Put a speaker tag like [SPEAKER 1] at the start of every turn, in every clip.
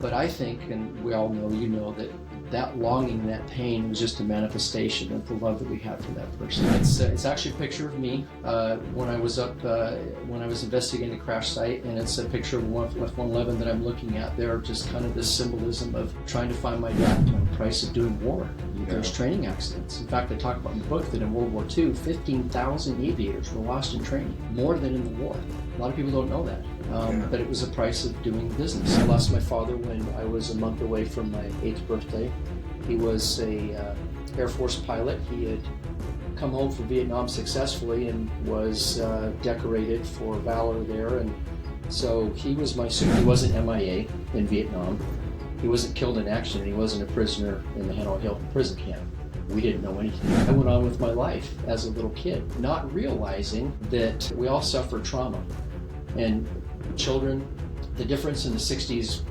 [SPEAKER 1] But I think, and we all know, you know, that that longing, that pain was just a manifestation of the love that we had for that person. It's actually a picture of me when I was investigating the crash site, and it's a picture of Left 111 that I'm looking at there, just kind of this symbolism of trying to find my dad, the price of doing war. There's training accidents. In fact, I talk about in the book that in World War II, 15,000 aviators were lost in training, more than in the war. A lot of people don't know that. But it was a price of doing business. I lost my father when I was a month away from my 8th birthday. He was a Air Force pilot. He had come home from Vietnam successfully and was decorated for valor there. And so he was he wasn't MIA in Vietnam. He wasn't killed in action, and he wasn't a prisoner in the Hanoi Hilton prison camp. We didn't know anything. I went on with my life as a little kid, not realizing that we all suffer trauma. And children, the difference in the 60s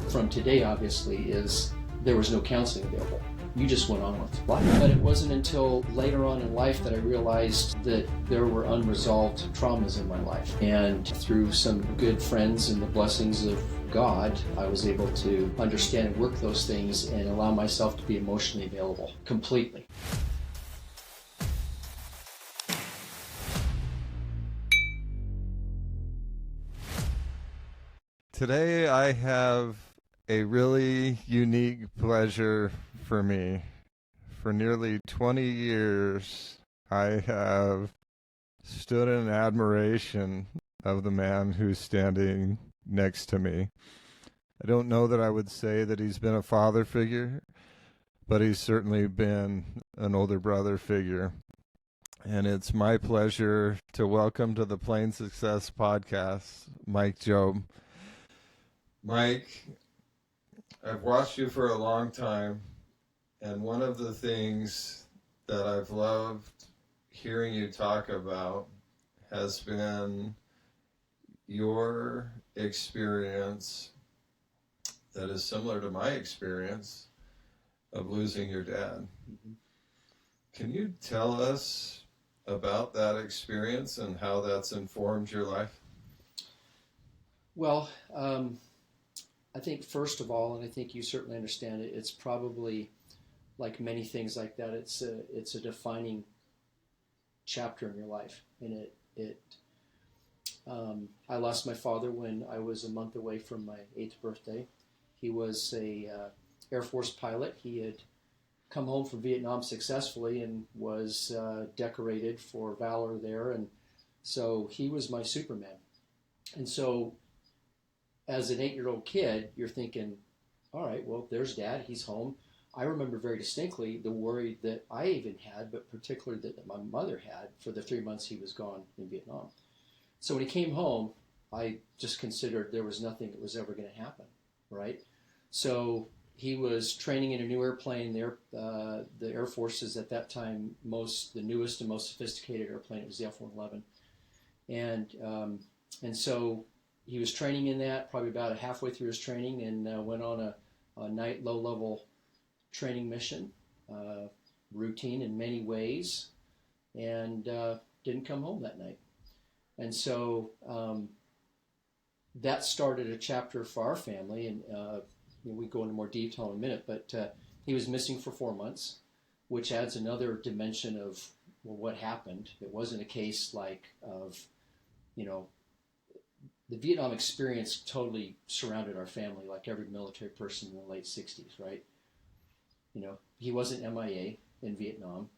[SPEAKER 1] from today, obviously, is there was no counseling available. You just went on with life. But it wasn't until later on in life that I realized that there were unresolved traumas in my life. And through some good friends and the blessings of God, I was able to understand and work those things and allow myself to be emotionally available completely.
[SPEAKER 2] Today I have a really unique pleasure for me. For nearly 20 years, I have stood in admiration of the man who's standing next to me. I don't know that I would say that he's been a father figure, but he's certainly been an older brother figure. And it's my pleasure to welcome to the Plain Success podcast, Mike Jobe. Mike, I've watched you for a long time, and one of the things that I've loved hearing you talk about has been your experience that is similar to my experience of losing your dad. Mm-hmm. Can you tell us about that experience and how that's informed your life?
[SPEAKER 1] Well, I think first of all, and I think you certainly understand it, it's probably like many things like that. It's a defining chapter in your life, and I lost my father when I was a month away from my 8th birthday. He was a Air Force pilot. He had come home from Vietnam successfully and was decorated for valor there, and so he was my Superman. And so as an 8-year-old kid, you're thinking, all right, well, there's Dad, he's home. I remember very distinctly the worry that I even had, but particularly that my mother had for the 3 months he was gone in Vietnam. So when he came home, I just considered there was nothing that was ever going to happen, right? So he was training in a new airplane there. The Air Force's at that time, the newest and most sophisticated airplane, it was the F-111. And so he was training in that, probably about halfway through his training, and went on a night low-level training mission, routine in many ways, and didn't come home that night. And so that started a chapter for our family, and we go into more detail in a minute, but he was missing for 4 months, which adds another dimension of, well, what happened. It wasn't a case of, the Vietnam experience totally surrounded our family, like every military person in the late 60s, right? He wasn't MIA in Vietnam.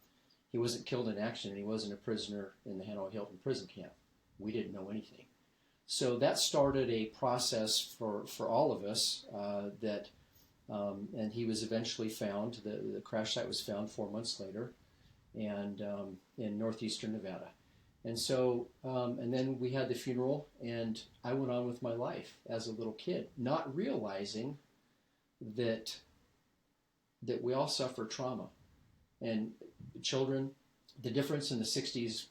[SPEAKER 1] He wasn't killed in action, and he wasn't a prisoner in the Hanoi Hilton prison camp. We didn't know anything. So that started a process for all of us and he was eventually found. The crash site was found 4 months later, and in northeastern Nevada. And so, and then we had the funeral, and I went on with my life as a little kid, not realizing that we all suffer trauma. And children, the difference in the 60s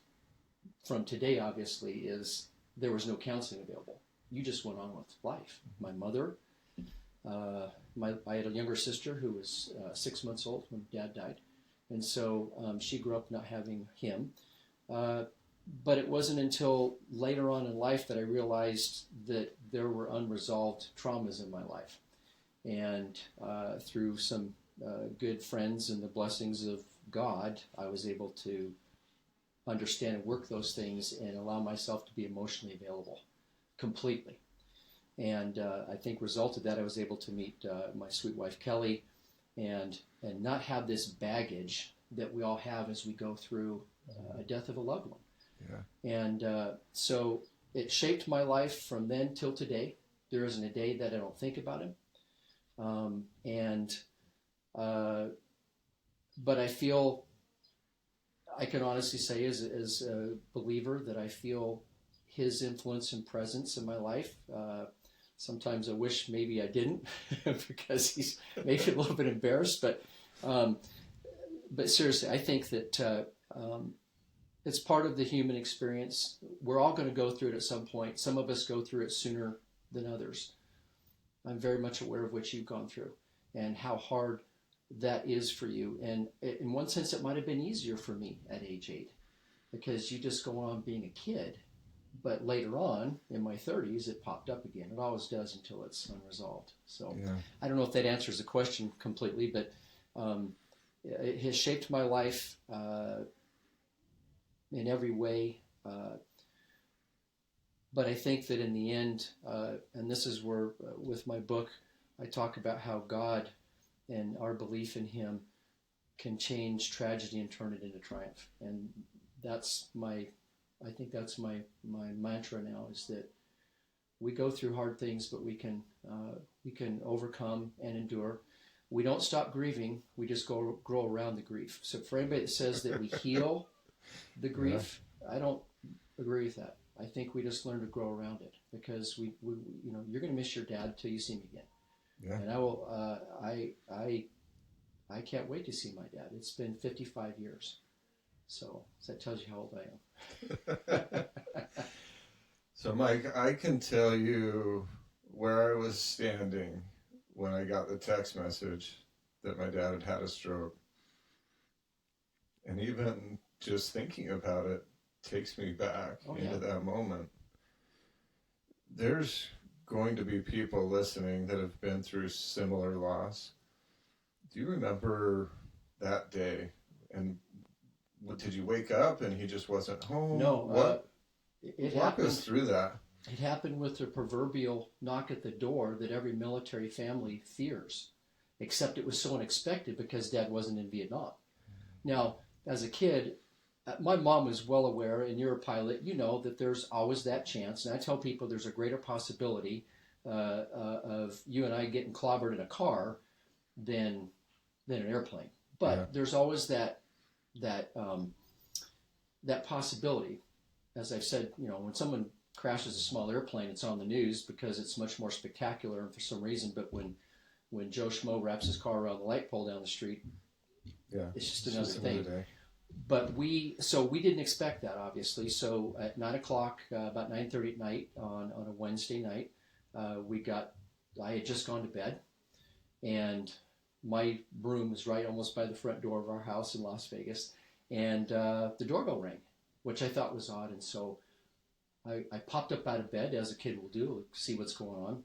[SPEAKER 1] from today, obviously, is there was no counseling available. You just went on with life. My mother, I had a younger sister who was 6 months old when Dad died. And so she grew up not having him. But it wasn't until later on in life that I realized that there were unresolved traumas in my life. And through some good friends and the blessings of God, I was able to understand and work those things and allow myself to be emotionally available completely. And I think result of that, I was able to meet my sweet wife Kelly, and not have this baggage that we all have as we go through a death of a loved one. Yeah. And so it shaped my life from then till today. There isn't a day that I don't think about him. But I feel, I can honestly say as a believer, that I feel his influence and presence in my life. Sometimes I wish maybe I didn't because he's maybe a little bit embarrassed, but seriously, I think that it's part of the human experience. We're all going to go through it at some point. Some of us go through it sooner than others. I'm very much aware of what you've gone through and how hard that is for you. And in one sense, it might have been easier for me at age 8 because you just go on being a kid. But later on, in my 30s, it popped up again. It always does until it's unresolved. So yeah. I don't know if that answers the question completely, but it has shaped my life in every way. But I think that in the end, and this is where, with my book, I talk about how God and our belief in him can change tragedy and turn it into triumph. And I think that's my mantra now, is that we go through hard things, but we can overcome and endure. We don't stop grieving. We just grow around the grief. So for anybody that says that we heal the grief, yeah. I don't agree with that. I think we just learn to grow around it, because we you're going to miss your dad till you see him again. Yeah. And I will. I can't wait to see my dad. It's been 55 years. So that tells you how old I am.
[SPEAKER 2] So, Mike, I can tell you where I was standing when I got the text message that my dad had had a stroke. And even just thinking about it takes me back into that moment. There's going to be people listening that have been through similar loss. Do you remember that day? And did you wake up and he just wasn't home?
[SPEAKER 1] No.
[SPEAKER 2] Walk us through that.
[SPEAKER 1] It happened with the proverbial knock at the door that every military family fears, except it was so unexpected because Dad wasn't in Vietnam. Now, as a kid, my mom was well aware, and you're a pilot, you know that there's always that chance. And I tell people there's a greater possibility of you and I getting clobbered in a car than an airplane. But there's always that possibility. As I've said, when someone crashes a small airplane, it's on the news because it's much more spectacular and for some reason. But when Joe Schmo wraps his car around the light pole down the street, it's just another thing. But we didn't expect that, obviously. So at 9 o'clock, about 9:30 at night on a Wednesday night, I had just gone to bed, and my room was right almost by the front door of our house in Las Vegas, and the doorbell rang, which I thought was odd. And so I popped up out of bed, as a kid will do, see what's going on.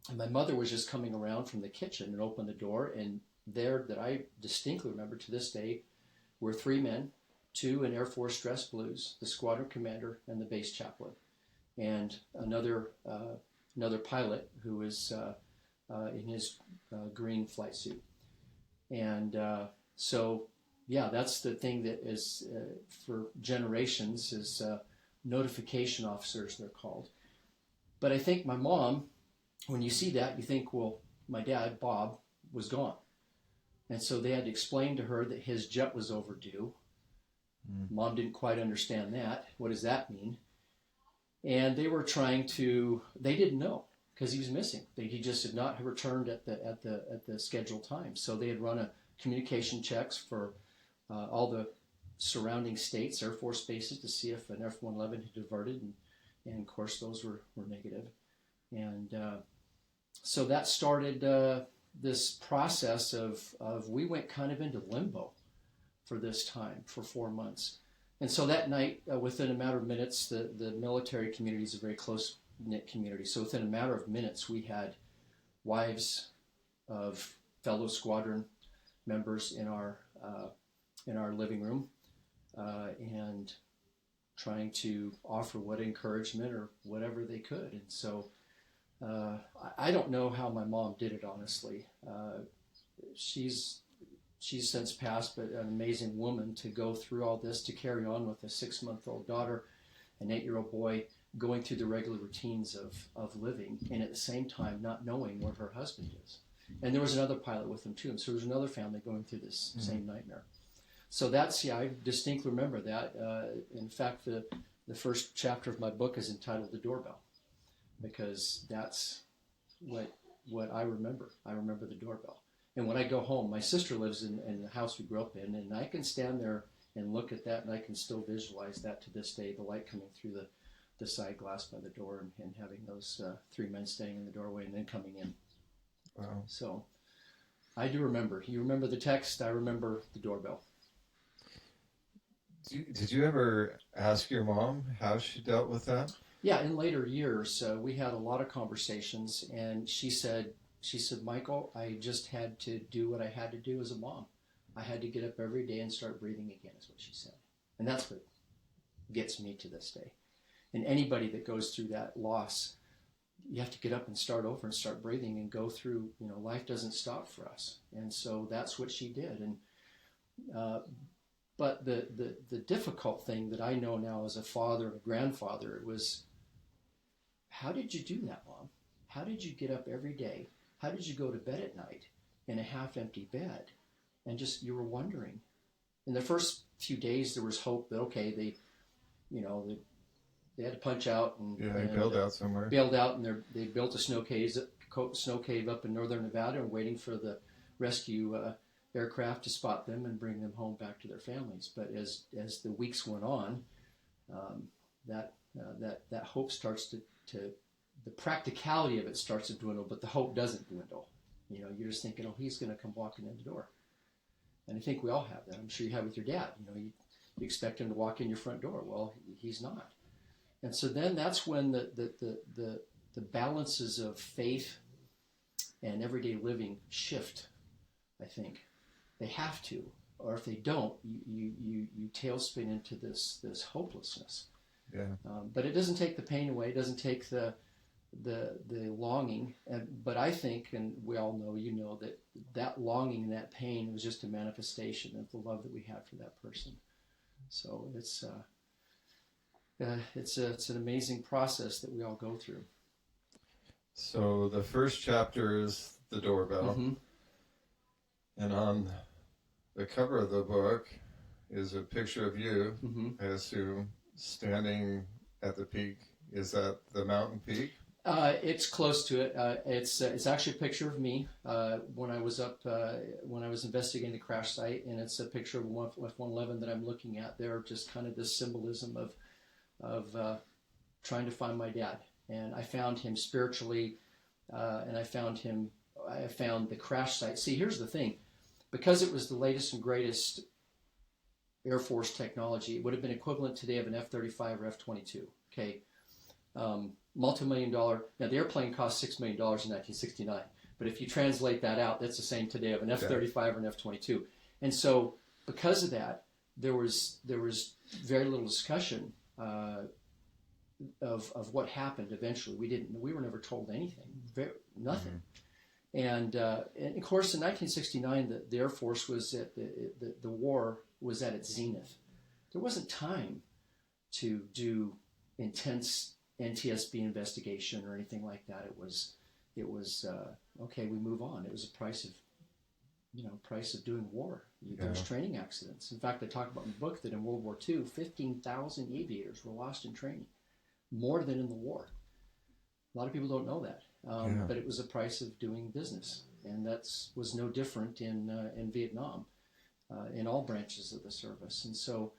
[SPEAKER 1] And my mother was just coming around from the kitchen and opened the door, and there, that I distinctly remember to this day, were 3 men, 2 in Air Force dress blues, the squadron commander and the base chaplain, and another pilot who was in his green flight suit. And that's the thing that is for generations is notification officers, they're called. But I think my mom, when you see that, you think, well, my dad, Bob, was gone. And so they had to explain to her that his jet was overdue. Mom didn't quite understand that. What does that mean? And they were they didn't know because he was missing. He just had not returned at the scheduled time. So they had run a communication checks for all the surrounding states, Air Force bases, to see if an F-111 had diverted. And of course, those were negative. And so that started this process of we went kind of into limbo for this time, for 4 months. And so that night, within a matter of minutes, the military community is a very close-knit community. So within a matter of minutes, we had wives, of fellow squadron members in our living room, and trying to offer what encouragement or whatever they could. And so I don't know how my mom did it, honestly. She's since passed, but an amazing woman to go through all this, to carry on with a 6-month-old daughter, an 8-year-old boy, going through the regular routines of living, and at the same time not knowing where her husband is. And there was another pilot with them too, and so there was another family going through this same nightmare. So that's, I distinctly remember that. In fact, the first chapter of my book is entitled The Doorbell, because that's what I remember. I remember the doorbell. And when I go home, my sister lives in the house we grew up in, and I can stand there and look at that, and I can still visualize that to this day, the light coming through the side glass by the door, and having those 3 men standing in the doorway and then coming in.
[SPEAKER 2] Wow.
[SPEAKER 1] So I do remember. You remember the text, I remember the doorbell.
[SPEAKER 2] Did you ever ask your mom how she dealt with that?
[SPEAKER 1] Yeah, in later years, we had a lot of conversations, and she said, Michael, I just had to do what I had to do as a mom. I had to get up every day and start breathing again, is what she said. And that's what gets me to this day. And anybody that goes through that loss, you have to get up and start over and start breathing and go through, life doesn't stop for us. And so that's what she did. And but the difficult thing that I know now as a father and a grandfather, it was, how did you do that, Mom? How did you get up every day? How did you go to bed at night in a half-empty bed? And just, you were wondering. In the first few days, there was hope that, okay, they had to punch out and
[SPEAKER 2] bailed out somewhere.
[SPEAKER 1] Bailed out, and they built a snow cave up in northern Nevada, and waiting for the rescue aircraft to spot them and bring them home back to their families. But as the weeks went on, that hope starts to the practicality of it starts to dwindle, but the hope doesn't dwindle. You're just thinking, oh, he's going to come walking in the door. And I think we all have that. I'm sure you have with your dad. You expect him to walk in your front door. Well, he's not. And so then that's when the balances of faith and everyday living shift, I think. They have to, or if they don't, you tailspin into this hopelessness.
[SPEAKER 2] Yeah.
[SPEAKER 1] But it doesn't take the pain away. It doesn't take the longing. But I think, and we all know, that longing and that pain was just a manifestation of the love that we had for that person. So it's an amazing process that we all go through.
[SPEAKER 2] So the first chapter is the doorbell,
[SPEAKER 1] Mm-hmm.
[SPEAKER 2] and on the cover of the book is a picture of you,
[SPEAKER 1] Mm-hmm.
[SPEAKER 2] I assume, standing at the peak. Is that the mountain peak?
[SPEAKER 1] It's close to it. It's actually a picture of me when I was up when I was investigating the crash site, and it's a picture of F-111 that I'm looking at there. Just kind of this symbolism of trying to find my dad, and I found him spiritually, and I found the crash site. See, here's the thing, because it was the latest and greatest Air Force technology, it would have been equivalent today of an F-35 or F-22. Okay. Multi-million-dollar. Now, the airplane cost $6 million in 1969, but if you translate that out, that's the same today of an F-35 or an F-22. And so, because of that, there was very little discussion of what happened eventually. We were never told anything, nothing. Mm-hmm. And of course, in 1969, the Air Force was at the war was at its zenith. There wasn't time to do intense NTSB investigation or anything like that. It was okay, we move on. It was a price of doing war. There's training accidents. In fact, I talk about in the book that in World War II, 15,000 aviators were lost in training, more than in the war. A lot of people don't know that, but it was a price of doing business, and that was no different in Vietnam, in all branches of the service. And so,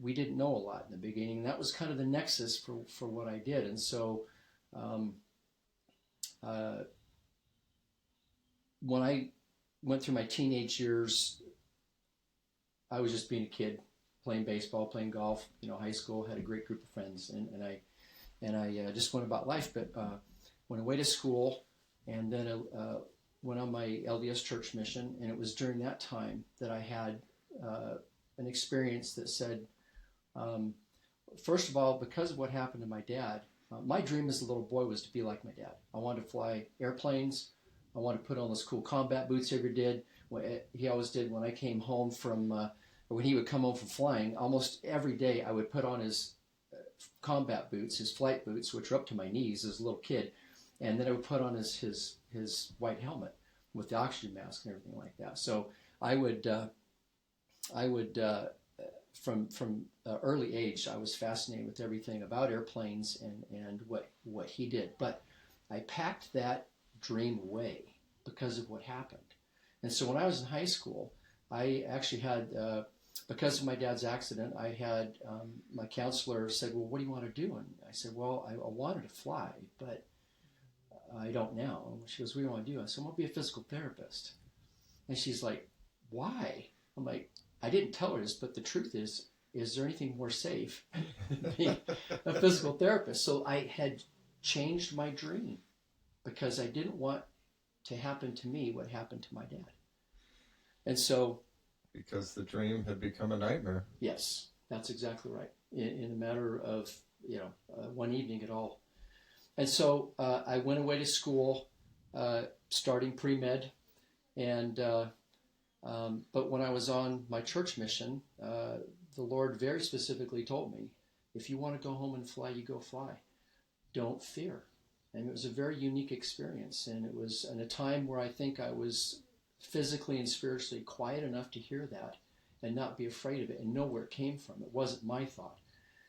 [SPEAKER 1] we didn't know a lot in the beginning, and that was kind of the nexus for what I did. And so when I went through my teenage years, I was just being a kid, playing baseball, playing golf, high school, had a great group of friends, and I just went about life. But went away to school, and then went on my LDS church mission. And it was during that time that I had an experience that said, first of all, because of what happened to my dad, my dream as a little boy was to be like my dad. I wanted to fly airplanes. I wanted to put on those cool combat boots he ever did. He always did when I came home from, when he would come home from flying, almost every day I would put on his combat boots, his flight boots, which were up to my knees as a little kid. And then I would put on his white helmet with the oxygen mask and everything like that. So I would from early age, I was fascinated with everything about airplanes and what he did. But I packed that dream away because of what happened. And so when I was in high school, I actually had, because of my dad's accident, I had, my counselor said, well, what do you want to do? And I said, well, I wanted to fly, but I don't now. And she goes, what do you want to do? I said, I want to be a physical therapist. And she's like, why? I'm like, I didn't tell her this, but the truth is there anything more safe than being a physical therapist? So I had changed my dream because I didn't want to happen to me what happened to my dad. And so...
[SPEAKER 2] Because the dream had become a nightmare.
[SPEAKER 1] Yes, that's exactly right. In a matter of, one evening it all. And so I went away to school, starting pre-med, and but when I was on my church mission, the Lord very specifically told me, if you want to go home and fly, you go fly. Don't fear. And it was a very unique experience, and it was in a time where I think I was physically and spiritually quiet enough to hear that and not be afraid of it and know where it came from. It wasn't my thought.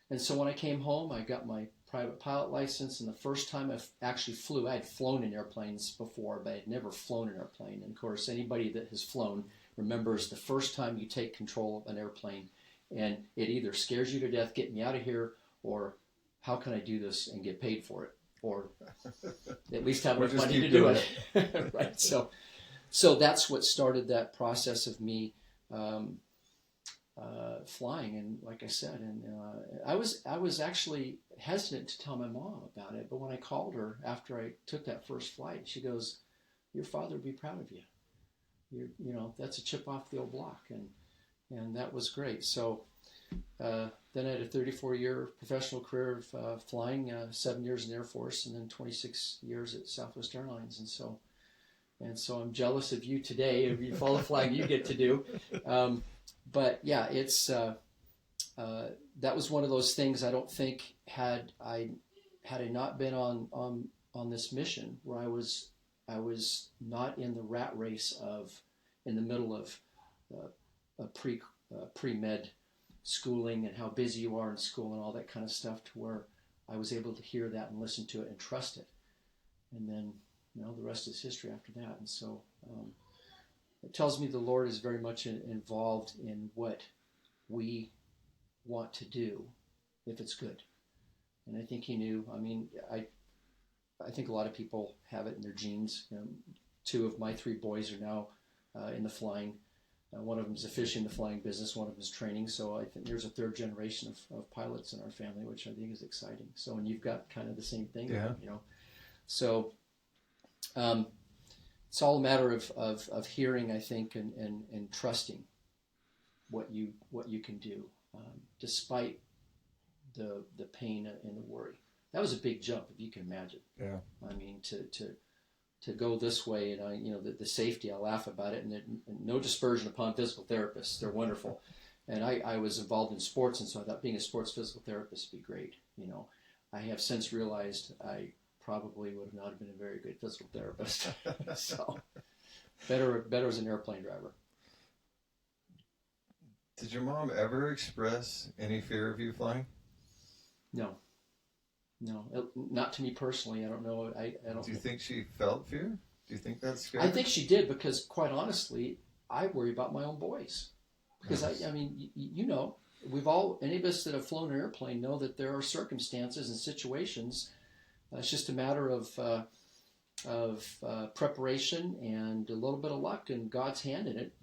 [SPEAKER 1] And so when I came home, I got my private pilot license, and the first time I actually flew, I had flown in airplanes before, but I had never flown an airplane. And of course, anybody that has flown remembers the first time you take control of an airplane, and it either scares you to death, get me out of here, or how can I do this and get paid for it? Or at least have enough money to do it. Right. So that's what started that process of me flying. And like I said, and I was actually hesitant to tell my mom about it. But when I called her after I took that first flight, she goes, "Your father would be proud of you. That's a chip off the old block." And that was great. So then I had a 34-year professional career of flying, 7 years in the Air Force, and then 26 years at Southwest Airlines. And so I'm jealous of you today, if you follow the flag you get to do. But yeah, it's that was one of those things I don't think had I not been on this mission where I was not in the rat race in the middle of a pre-med schooling and how busy you are in school and all that kind of stuff, to where I was able to hear that and listen to it and trust it. And then, the rest is history after that. And so it tells me the Lord is very much involved in what we want to do if it's good. And I think he knew. I mean, I think a lot of people have it in their genes. 2 of my 3 boys are now in the flying. One of them is officially in the flying business. One of them is training. So I think there's a 3rd generation of pilots in our family, which I think is exciting. So, and you've got kind of the same thing,
[SPEAKER 2] yeah.
[SPEAKER 1] So it's all a matter of hearing, I think, and trusting what you can do, despite the pain and the worry. That was a big jump, if you can imagine.
[SPEAKER 2] Yeah.
[SPEAKER 1] I mean, to go this way, and the safety, I laugh about it, and no dispersion upon physical therapists. They're wonderful. And I was involved in sports, and so I thought being a sports physical therapist would be great. I have since realized I probably would have not been a very good physical therapist. So better as an airplane driver.
[SPEAKER 2] Did your mom ever express any fear of you flying?
[SPEAKER 1] No, not to me personally. I don't know. I don't.
[SPEAKER 2] Do you think she felt fear? Do you think that's scary?
[SPEAKER 1] I think she did, because quite honestly, I worry about my own boys. Because I mean, any of us that have flown an airplane know that there are circumstances and situations. It's just a matter of preparation and a little bit of luck and God's hand in it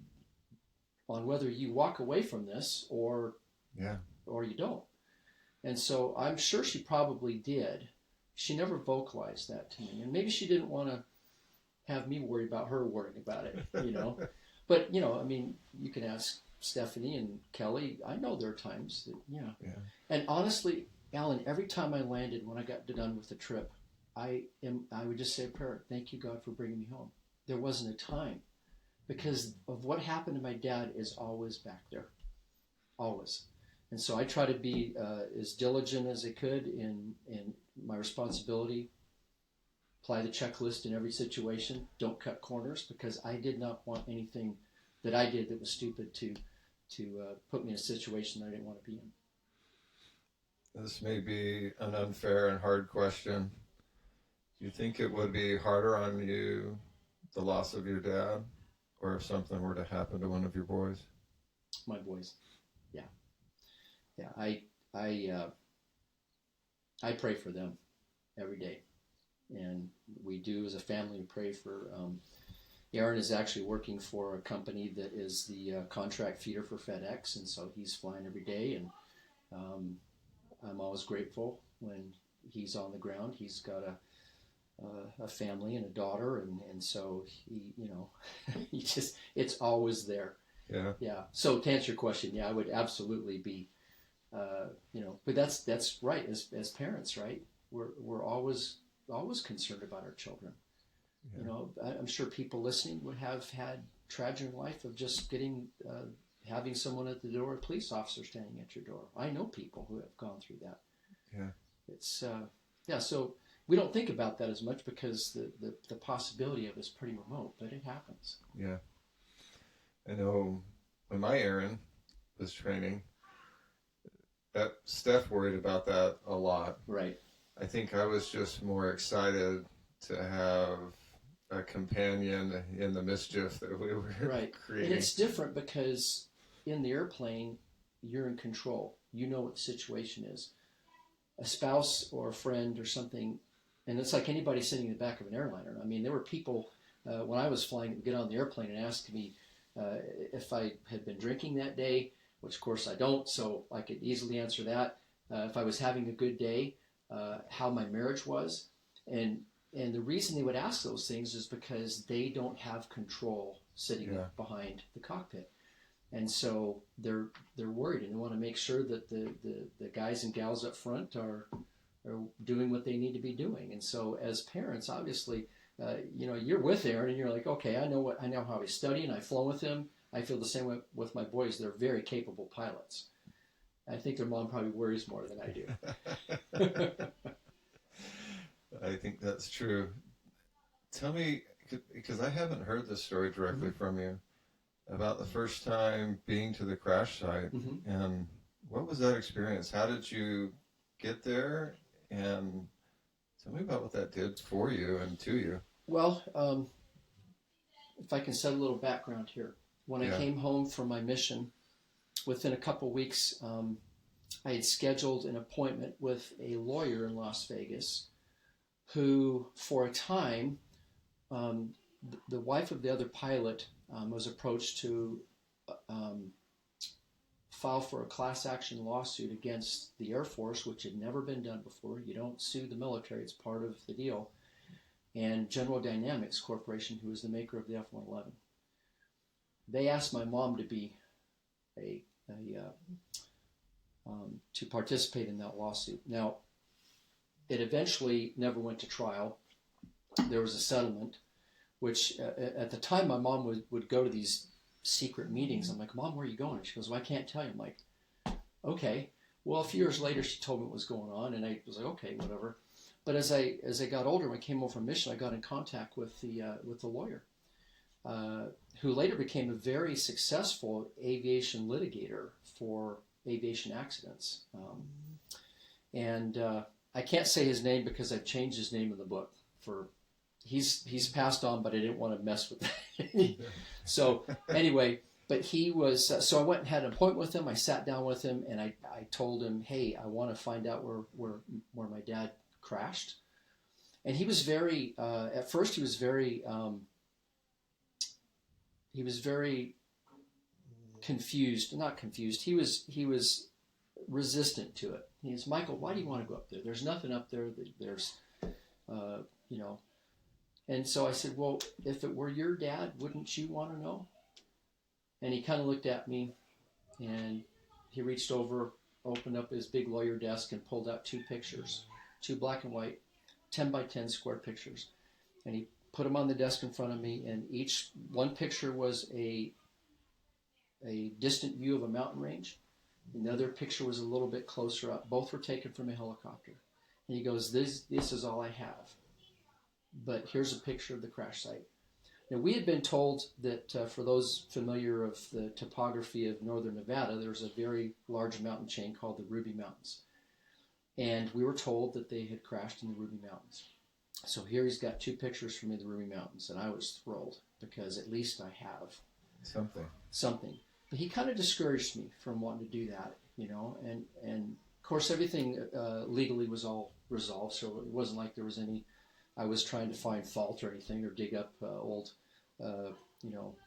[SPEAKER 1] on whether you walk away from this or you don't. And so I'm sure she probably did. She never vocalized that to me, and maybe she didn't want to have me worry about her worrying about it, you know. But, you know, I mean, you can ask Stephanie and Kelly. I know there are times that, yeah. And honestly, Alan, every time I landed, when I got done with the trip, I would just say a prayer. Thank you, God, for bringing me home. There wasn't a time, because of what happened to my dad is always back there, always. And so I try to be as diligent as I could in my responsibility. Apply the checklist in every situation. Don't cut corners, because I did not want anything that I did that was stupid to put me in a situation that I didn't want to be in.
[SPEAKER 2] This may be an unfair and hard question. Do you think it would be harder on you, the loss of your dad, or if something were to happen to one of your boys?
[SPEAKER 1] My boys, yeah. I pray for them every day, and we do as a family pray for. Aaron is actually working for a company that is the contract feeder for FedEx, and so he's flying every day, and I'm always grateful when he's on the ground. He's got a family and a daughter, and so he, you know, he just, it's always there. Yeah. So to answer your question, yeah, I would absolutely be, you know, but that's right. As parents, right? We're always concerned about our children. Yeah. You know, I'm sure people listening would have had tragic in life of just getting, having someone at the door, a police officer standing at your door. I know people who have gone through that.
[SPEAKER 2] Yeah.
[SPEAKER 1] It's, yeah, so we don't think about that as much because the possibility of it is pretty remote, but it happens.
[SPEAKER 2] Yeah. I know when my Aaron was training, that Steph worried about that a lot.
[SPEAKER 1] Right.
[SPEAKER 2] I think I was just more excited to have a companion in the mischief that we were creating.
[SPEAKER 1] And it's different because in the airplane, you're in control. You know what the situation is. A spouse or a friend or something, and it's like anybody sitting in the back of an airliner. I mean, there were people when I was flying get on the airplane and asked me if I had been drinking that day, which of course I don't, so I could easily answer that. If I was having a good day, how my marriage was, and the reason they would ask those things is because they don't have control sitting behind the cockpit. And so they're worried, and they want to make sure that the guys and gals up front are doing what they need to be doing. And so as parents, obviously, you know, you're with Aaron, and you're like, okay, I know how he's studying. I've flown with him. I feel the same way with my boys. They're very capable pilots. I think their mom probably worries more than I do.
[SPEAKER 2] I think that's true. Tell me, because I haven't heard this story directly from you, about the first time being to the crash site, and what was that experience? How did you get there? And tell me about what that did for you and to you.
[SPEAKER 1] Well, if I can set a little background here. When I came home from my mission, within a couple weeks, I had scheduled an appointment with a lawyer in Las Vegas who, for a time, the wife of the other pilot was approached to file for a class action lawsuit against the Air Force, which had never been done before. You don't sue the military, it's part of the deal. And General Dynamics Corporation, who is the maker of the F-111. They asked my mom to be to participate in that lawsuit. Now, it eventually never went to trial. There was a settlement, which at the time my mom would go to these secret meetings. I'm like, Mom, where are you going? She goes, well, I can't tell you. I'm like, okay. Well, a few years later, she told me what was going on, and I was like, okay, whatever. But as I got older, when I came home from mission, I got in contact with the lawyer, who later became a very successful aviation litigator for aviation accidents. I can't say his name because I've changed his name in the book. He's passed on, but I didn't want to mess with that. So anyway, but he was, so I went and had an appointment with him. I sat down with him, and I told him, hey, I want to find out where my dad crashed. And he was very, at first he was very confused, not confused. He was resistant to it. He's, Michael, why do you want to go up there? There's nothing up there. There's, you know. And so I said, well, if it were your dad, wouldn't you want to know? And he kind of looked at me, and he reached over, opened up his big lawyer desk, and pulled out two pictures, two black and white, 10 by 10 square pictures. And he put them on the desk in front of me, and one picture was a distant view of a mountain range. And the other picture was a little bit closer up. Both were taken from a helicopter. And he goes, this is all I have. But here's a picture of the crash site. Now, we had been told that for those familiar of the topography of northern Nevada, there's a very large mountain chain called the Ruby Mountains. And we were told that they had crashed in the Ruby Mountains. So here he's got two pictures for me of the Ruby Mountains, and I was thrilled because at least I have something. But he kind of discouraged me from wanting to do that, and of course everything legally was all resolved, so it wasn't like there was I was trying to find fault or anything or dig up old,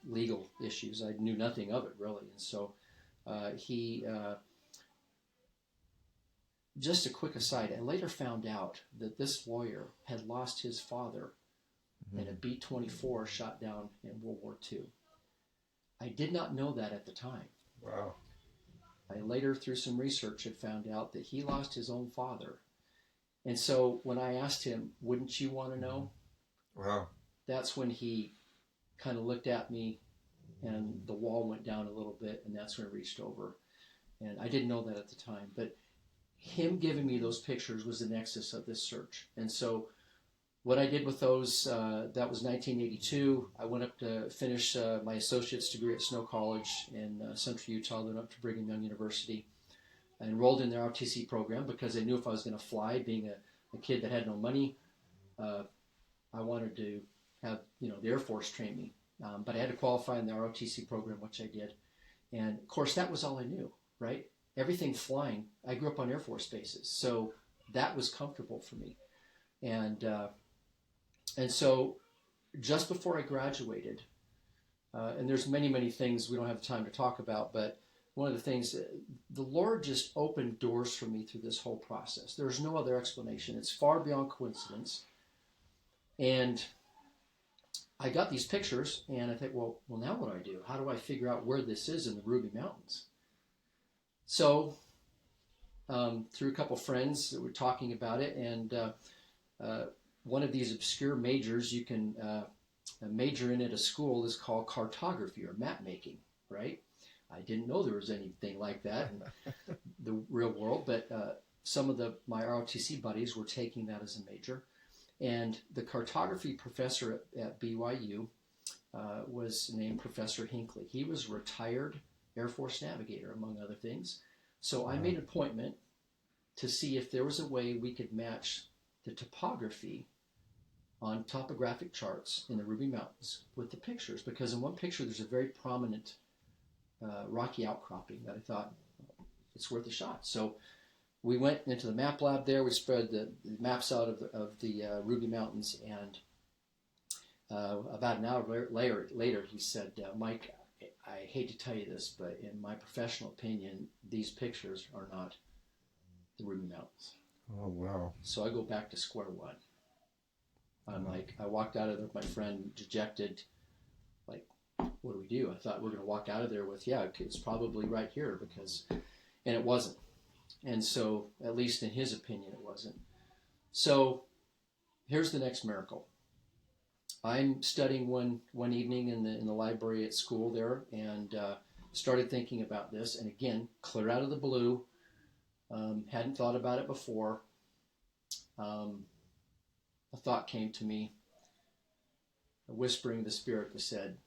[SPEAKER 1] legal issues. I knew nothing of it really, and so he. Just a quick aside, I later found out that this lawyer had lost his father in a B-24 shot down in World War II. I did not know that at the time.
[SPEAKER 2] Wow.
[SPEAKER 1] I later, through some research, had found out that he lost his own father. And so when I asked him, wouldn't you want to know?
[SPEAKER 2] Wow.
[SPEAKER 1] That's when he kind of looked at me and the wall went down a little bit, and that's when I reached over. And I didn't know that at the time, but him giving me those pictures was the nexus of this search. And so what I did with those, that was 1982. I went up to finish my associate's degree at Snow College in central Utah, then up to Brigham Young University. I enrolled in their ROTC program because I knew if I was going to fly, being a kid that had no money, I wanted to have the Air Force train me. But I had to qualify in the ROTC program, which I did. And of course, that was all I knew, right? Everything flying. I grew up on Air Force bases, so that was comfortable for me. And so just before I graduated, and there's many things we don't have time to talk about, but one of the things, the Lord just opened doors for me through this whole process. There's no other explanation. It's far beyond coincidence. And I got these pictures, and I think, well, now what do I do? How do I figure out where this is in the Ruby Mountains? So, through a couple friends that were talking about it, and one of these obscure majors you can major in at a school is called cartography or map making, right? I didn't know there was anything like that in the real world, but some of my ROTC buddies were taking that as a major. And the cartography professor at BYU was named Professor Hinckley. He was a retired Air Force navigator, among other things. So I made an appointment to see if there was a way we could match the topography on topographic charts in the Ruby Mountains with the pictures, because in one picture there's a very prominent rocky outcropping that I thought it's worth a shot. So we went into the map lab there. We spread the maps out of the Ruby Mountains, and about an hour later he said, Mike, I hate to tell you this, but in my professional opinion, these pictures are not the Ruby Mountains.
[SPEAKER 2] Oh, wow.
[SPEAKER 1] So I go back to square one. I'm like, I walked out of there with my friend, dejected, like, what do we do? I thought we're going to walk out of there with, yeah, it's probably right here, and it wasn't. And so, at least in his opinion, it wasn't. So, here's the next miracle. I'm studying one evening in the library at school there, and started thinking about this. And again, clear out of the blue. Hadn't thought about it before. A thought came to me, a whispering of the Spirit that said,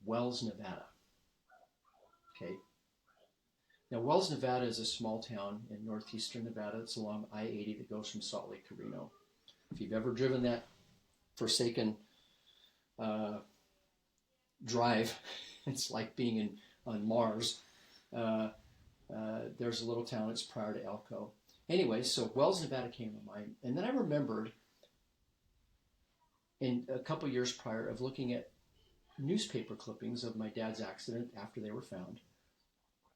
[SPEAKER 1] Wells, Nevada. Okay. Now, Wells, Nevada is a small town in northeastern Nevada. It's along I-80 that goes from Salt Lake to Reno. If you've ever driven that forsaken drive, it's like being on Mars. There's a little town. It's prior to Elko. Anyway, so Wells, Nevada came to mind. And then I remembered in a couple years prior of looking at newspaper clippings of my dad's accident after they were found.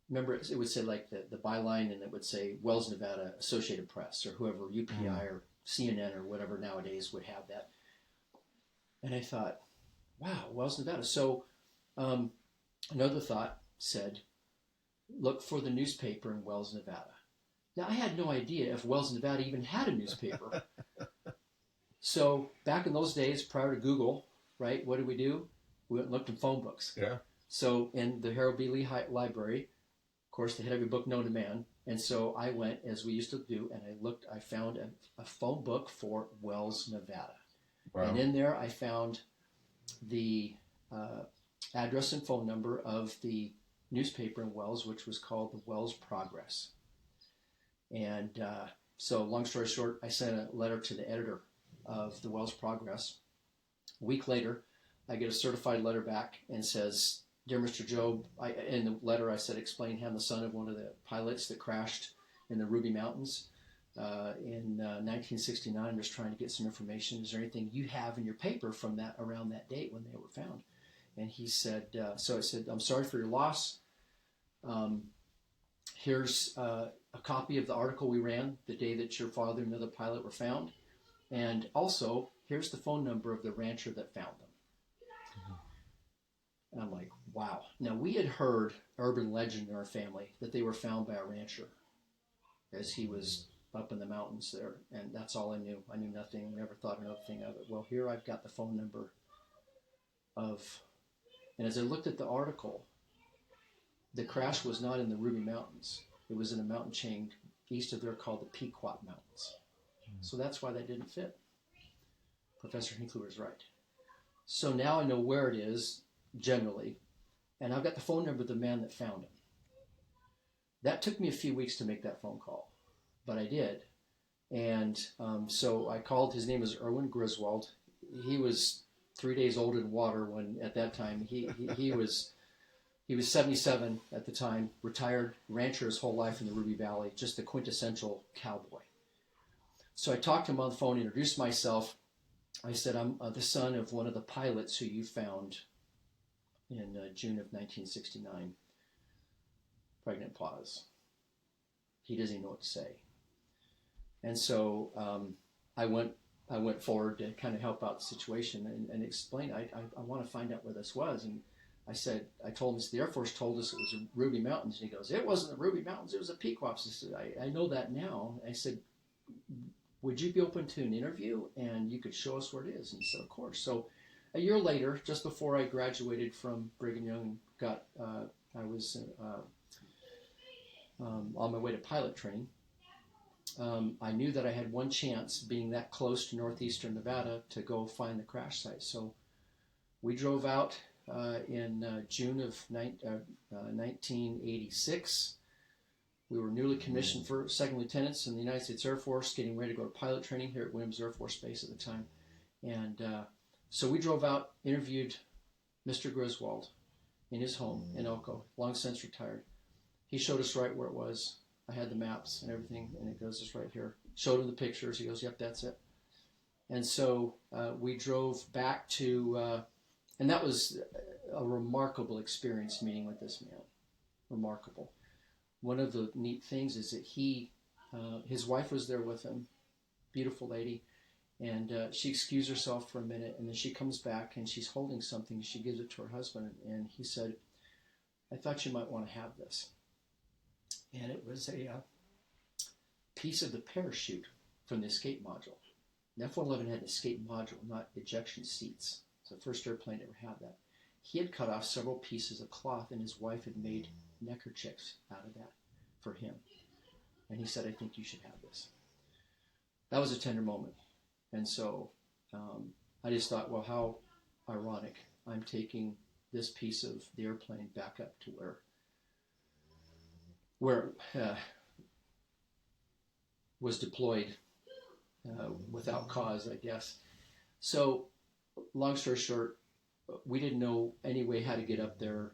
[SPEAKER 1] Remember, it would say like the byline, and it would say Wells, Nevada, Associated Press, or whoever, UPI, or CNN or whatever nowadays would have that. And I thought, wow, Wells, Nevada. So another thought said, look for the newspaper in Wells, Nevada. Now, I had no idea if Wells, Nevada even had a newspaper. So back in those days, prior to Google, right, what did we do? We went and looked in phone books.
[SPEAKER 2] Yeah.
[SPEAKER 1] So in the Harold B. Lee Library, of course, they had every book known to man. And so I went, as we used to do, and I found a phone book for Wells, Nevada. Wow. And in there, I found the address and phone number of the newspaper in Wells, which was called the Wells Progress. And so, long story short, I sent a letter to the editor of the Wells Progress. A week later, I get a certified letter back and says, "Dear Mr. Jobe," in the letter I said, explain I'm the son of one of the pilots that crashed in the Ruby Mountains in 1969. I'm just trying to get some information. Is there anything you have in your paper from that around that date when they were found? And he said, so I said, "I'm sorry for your loss. Here's a copy of the article we ran the day that your father and another pilot were found. And also, here's the phone number of the rancher that found them." And I'm like, wow. Now, we had heard urban legend in our family that they were found by a rancher as he was up in the mountains there. And that's all I knew. I knew nothing, never thought another thing of it. Well, here I've got the phone number of, and as I looked at the article, the crash was not in the Ruby Mountains. It was in a mountain chain east of there called the Pequop Mountains. So that's why that didn't fit. Professor Hinckley was right. So now I know where it is, generally, and I've got the phone number of the man that found him. That took me a few weeks to make that phone call, but I did. And so I called, his name is Erwin Griswold. He was 3 days old in water when, at that time, he was 77 at the time, retired rancher his whole life in the Ruby Valley, just the quintessential cowboy. So I talked to him on the phone, introduced myself. I said, "I'm the son of one of the pilots who you found in June of 1969. Pregnant pause. He doesn't even know what to say. And so I went forward to kind of help out the situation and explain. I want to find out where this was. And I told him, the Air Force told us it was the Ruby Mountains. And he goes, "It wasn't the Ruby Mountains, it was the Pequops." I said, I know that now. I said, "Would you be open to an interview and you could show us where it is?" And he said, "Of course." So a year later, just before I graduated from Brigham Young, I was on my way to pilot training. I knew that I had one chance, being that close to northeastern Nevada, to go find the crash site. So we drove out in June of 1986. We were newly commissioned for second lieutenants in the United States Air Force, getting ready to go to pilot training here at Williams Air Force Base at the time. And so we drove out, interviewed Mr. Griswold in his home in Elko, long since retired. He showed us right where it was. I had the maps and everything, and it goes just right here. Showed him the pictures. He goes, "Yep, that's it." And so we drove back to, and that was a remarkable experience meeting with this man. Remarkable. One of the neat things is that his wife was there with him, beautiful lady, and she excused herself for a minute, and then she comes back and she's holding something. She gives it to her husband, and he said, "I thought you might want to have this." And it was a piece of the parachute from the escape module. The F-111 had an escape module, not ejection seats. It's the first airplane to ever have that. He had cut off several pieces of cloth, and his wife had made neckerchiefs out of that for him. And he said, "I think you should have this." That was a tender moment. And so I just thought, well, how ironic. I'm taking this piece of the airplane back up to where was deployed without cause, I guess. So, long story short, we didn't know any way how to get up there.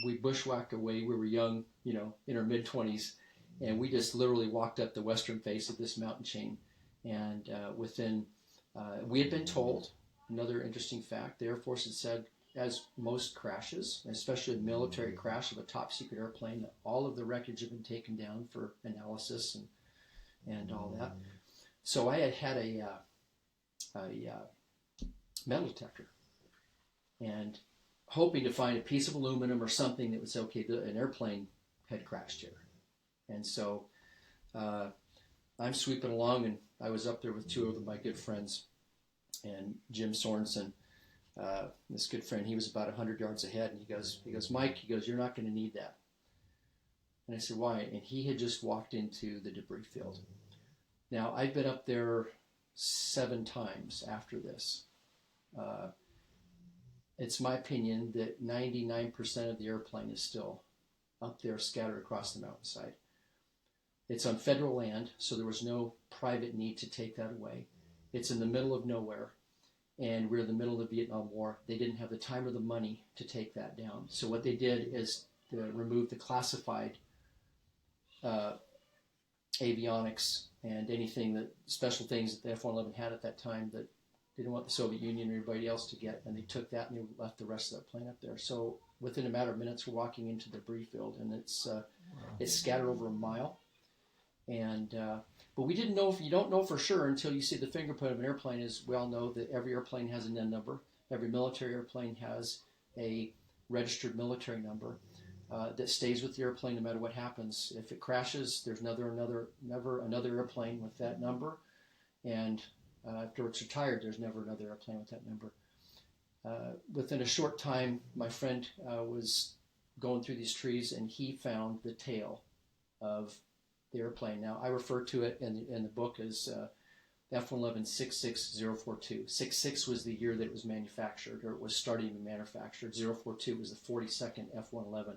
[SPEAKER 1] We bushwhacked away. We were young, in our mid-20s, and we just literally walked up the western face of this mountain chain. And we had been told, another interesting fact, the Air Force had said, as most crashes, especially a military crash of a top secret airplane, that all of the wreckage had been taken down for analysis and all that. So I had a metal detector, and hoping to find a piece of aluminum or something that would say, okay, an airplane had crashed here. And so I'm sweeping along, and I was up there with two of my good friends, and Jim Sorensen, this good friend, he was about 100 yards ahead, and he goes, Mike, you're not going to need that. And I said, why? And he had just walked into the debris field. Now, I've been up there 7 times after this. It's my opinion that 99% of the airplane is still up there scattered across the mountainside. It's on federal land, so there was no private need to take that away. It's in the middle of nowhere, and we're in the middle of the Vietnam War. They didn't have the time or the money to take that down. So what they did is to remove the classified avionics and anything that special things that the F-111 had at that time that they didn't want the Soviet Union or anybody else to get, and they took that and they left the rest of that plane up there. So within a matter of minutes, we're walking into the debris field, and it's scattered over a mile. And but we didn't know. You don't know for sure until you see the fingerprint of an airplane. As we all know, that every airplane has an N number. Every military airplane has a registered military number that stays with the airplane no matter what happens. If it crashes, there's never another airplane with that number, and after it's retired, there's never another airplane with that number. Within a short time, my friend was going through these trees, and he found the tail of the airplane. Now, I refer to it in the book as F-111 66042. 66 was the year that it was manufactured, or it was starting to be manufactured. 042 was the 42nd F-111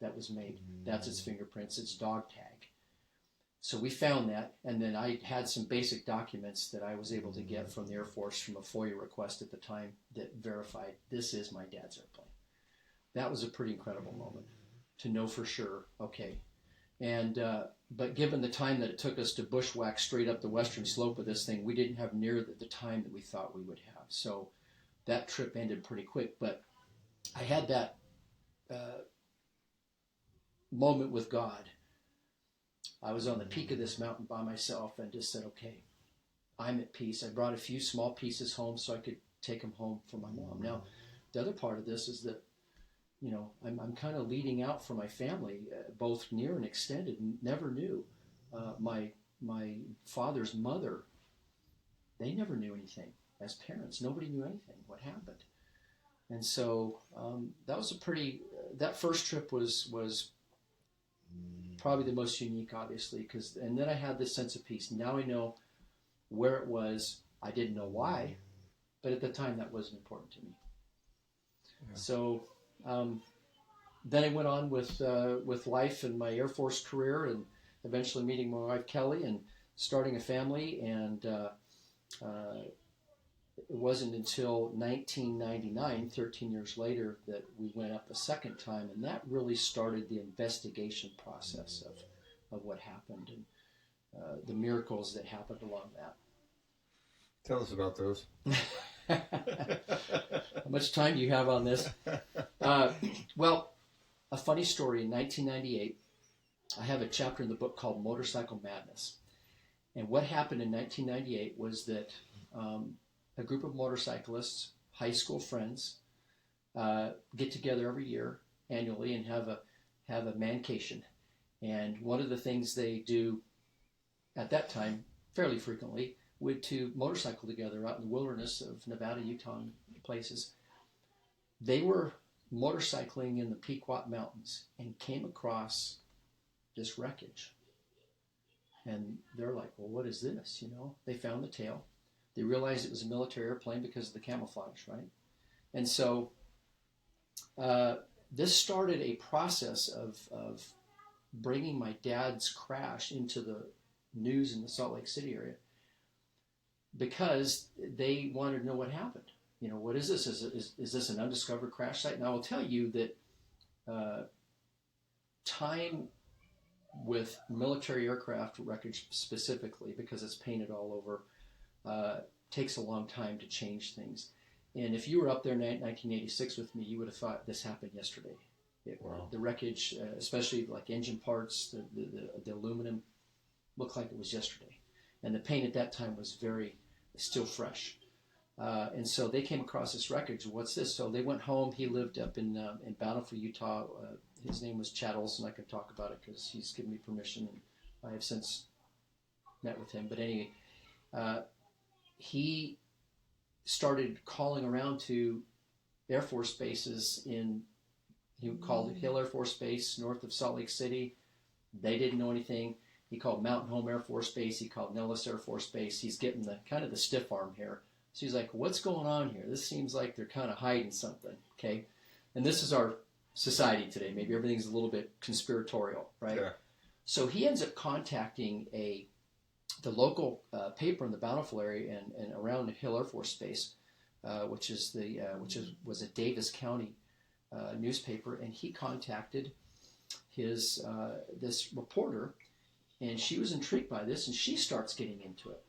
[SPEAKER 1] that was made. That's its fingerprints, its dog tag. So we found that, and then I had some basic documents that I was able to get from the Air Force from a FOIA request at the time that verified this is my dad's airplane. That was a pretty incredible moment to know for sure, okay. And but given the time that it took us to bushwhack straight up the western slope of this thing, we didn't have near the time that we thought we would have. So that trip ended pretty quick. But I had that moment with God. I was on the peak of this mountain by myself and just said, okay, I'm at peace. I brought a few small pieces home so I could take them home for my mom. Now, the other part of this is that, you know, I'm kind of leading out for my family, both near and extended. Never knew. My father's mother, they never knew anything as parents. Nobody knew anything, what happened. And so that was that first trip was probably the most unique, obviously, and then I had this sense of peace. Now I know where it was. I didn't know why, but at the time that wasn't important to me. Yeah. So then I went on with life and my Air Force career, and eventually meeting my wife Kelly and starting a family. And it wasn't until 1999, 13 years later, that we went up a second time, and that really started the investigation process of what happened and the miracles that happened along that.
[SPEAKER 2] Tell us about those.
[SPEAKER 1] How much time do you have on this? Well, a funny story. In 1998, I have a chapter in the book called Motorcycle Madness. And what happened in 1998 was that a group of motorcyclists, high school friends, get together every year annually and have a mancation. And one of the things they do at that time, fairly frequently, would to motorcycle together out in the wilderness of Nevada, Utah, and places. They were motorcycling in the Pequop Mountains and came across this wreckage. And they're like, well, what is this? You know, they found the tail. They realized it was a military airplane because of the camouflage, right? And so this started a process of bringing my dad's crash into the news in the Salt Lake City area because they wanted to know what happened. You know, what is this? Is this an undiscovered crash site? And I will tell you that time with military aircraft wreckage specifically, because it's painted all over, takes a long time to change things. And if you were up there in 1986 with me, you would have thought this happened yesterday. Wow. The wreckage, especially like engine parts, the aluminum, looked like it was yesterday. And the pain at that time was still fresh. And so they came across this wreckage. What's this? So they went home. He lived up in Bountiful, Utah. His name was Chad Olson. I can talk about it because he's given me permission, and I have since met with him. But anyway, he started calling around to Air Force bases he called Hill Air Force Base north of Salt Lake City. They didn't know anything. He called Mountain Home Air Force Base. He called Nellis Air Force Base. He's getting the kind of the stiff arm here. So he's like, what's going on here? This seems like they're kind of hiding something, okay? And this is our society today. Maybe everything's a little bit conspiratorial, right?
[SPEAKER 2] Yeah.
[SPEAKER 1] So he ends up contacting the local paper in the Bountiful area and around the Hill Air Force Base, which was a Davis County newspaper, and he contacted this reporter, and she was intrigued by this, and she starts getting into it.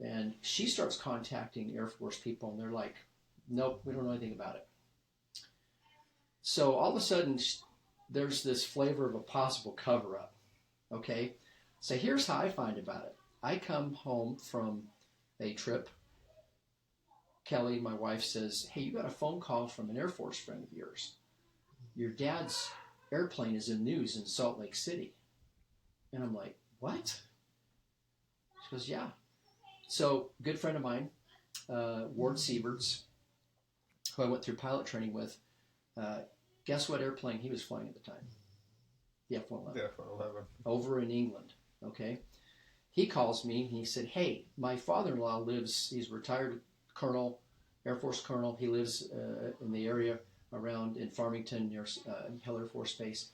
[SPEAKER 1] And she starts contacting Air Force people, and they're like, nope, we don't know anything about it. So all of a sudden, there's this flavor of a possible cover-up, okay? So here's how I find about it. I come home from a trip. Kelly, my wife, says, hey, you got a phone call from an Air Force friend of yours. Your dad's airplane is in news in Salt Lake City. And I'm like, what? She goes, yeah. So, good friend of mine, Ward Sieverts, who I went through pilot training with, guess what airplane he was flying at the time? The F-111.
[SPEAKER 2] The F-111.
[SPEAKER 1] Over in England, okay? He calls me, and he said, hey, my father-in-law he's a retired colonel, Air Force colonel. He lives in the area around in Farmington near Hill Air Force Base.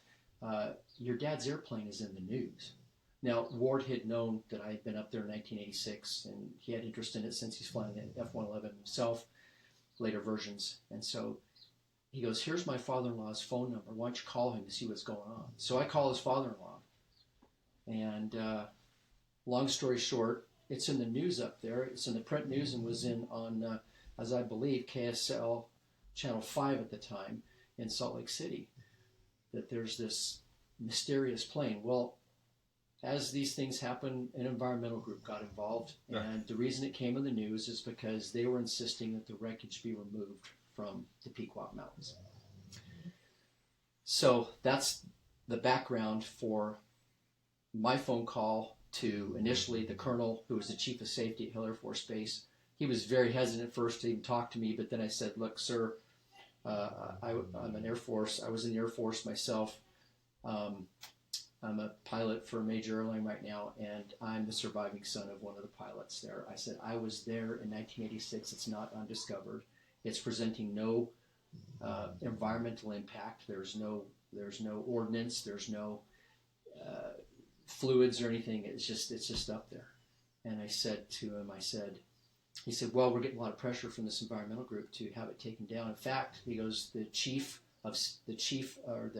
[SPEAKER 1] Your dad's airplane is in the news. Now, Ward had known that I had been up there in 1986, and he had interest in it since he's flying the F-111 himself, later versions. And so he goes, here's my father-in-law's phone number. Why don't you call him to see what's going on? So I call his father-in-law. And long story short, it's in the news up there. It's in the print news and was on, as I believe, KSL Channel 5 at the time in Salt Lake City, that there's this mysterious plane. Well, as these things happen, an environmental group got involved, and the reason it came in the news is because they were insisting that the wreckage be removed from the Pequop Mountains. So that's the background for my phone call to initially the colonel, who was the chief of safety at Hill Air Force Base. He was very hesitant at first to even talk to me, but then I said, look, sir, I'm an Air Force. I was in the Air Force myself. I'm a pilot for a major airline right now, and I'm the surviving son of one of the pilots there. I said, I was there in 1986. It's not undiscovered. It's presenting no environmental impact. There's no ordnance. There's no fluids or anything. It's just up there. And I said to him, he said, well, we're getting a lot of pressure from this environmental group to have it taken down. In fact, he goes, the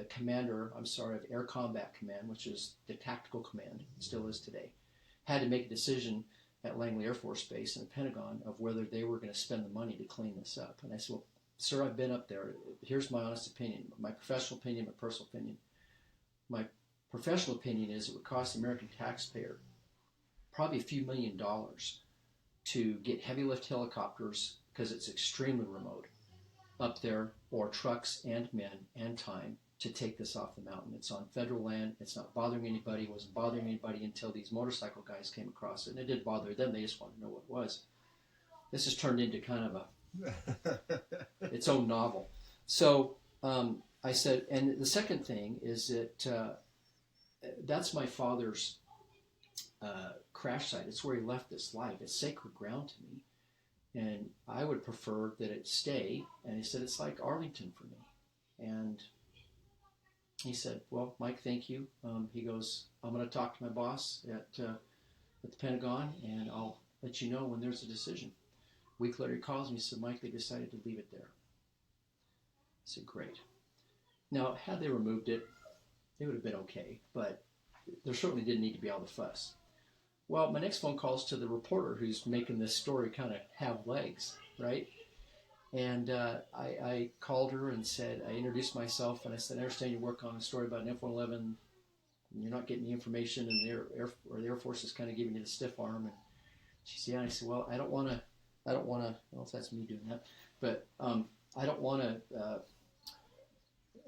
[SPEAKER 1] commander of Air Combat Command, which is the tactical command, still is today, had to make a decision at Langley Air Force Base in the Pentagon of whether they were going to spend the money to clean this up. And I said, well, sir, I've been up there. Here's my honest opinion, my professional opinion, my personal opinion. My professional opinion is it would cost the American taxpayer probably a few $1 million to get heavy lift helicopters, because it's extremely remote, up there, or trucks and men and time to take this off the mountain. It's on federal land. It's not bothering anybody. It wasn't bothering anybody until these motorcycle guys came across it. And it did bother them. They just wanted to know what it was. This has turned into kind of its own novel. So I said, and the second thing is that that's my father's crash site. It's where he left this life. It's sacred ground to me. And I would prefer that it stay. And he said, it's like Arlington for me. And he said, well, Mike, thank you. He goes, I'm going to talk to my boss at the Pentagon, and I'll let you know when there's a decision. A week later, he calls me. He said, Mike, they decided to leave it there. I said, great. Now, had they removed it, it would have been okay, but there certainly didn't need to be all the fuss. Well, my next phone call is to the reporter who's making this story kind of have legs, right? And I called her and said, I introduced myself, and I said, I understand you work on a story about an F-111 you're not getting the information, and the Air Force is kind of giving you the stiff arm. And she said, yeah. And I said, well, I don't want to, I don't know if that's me doing that, but I don't want to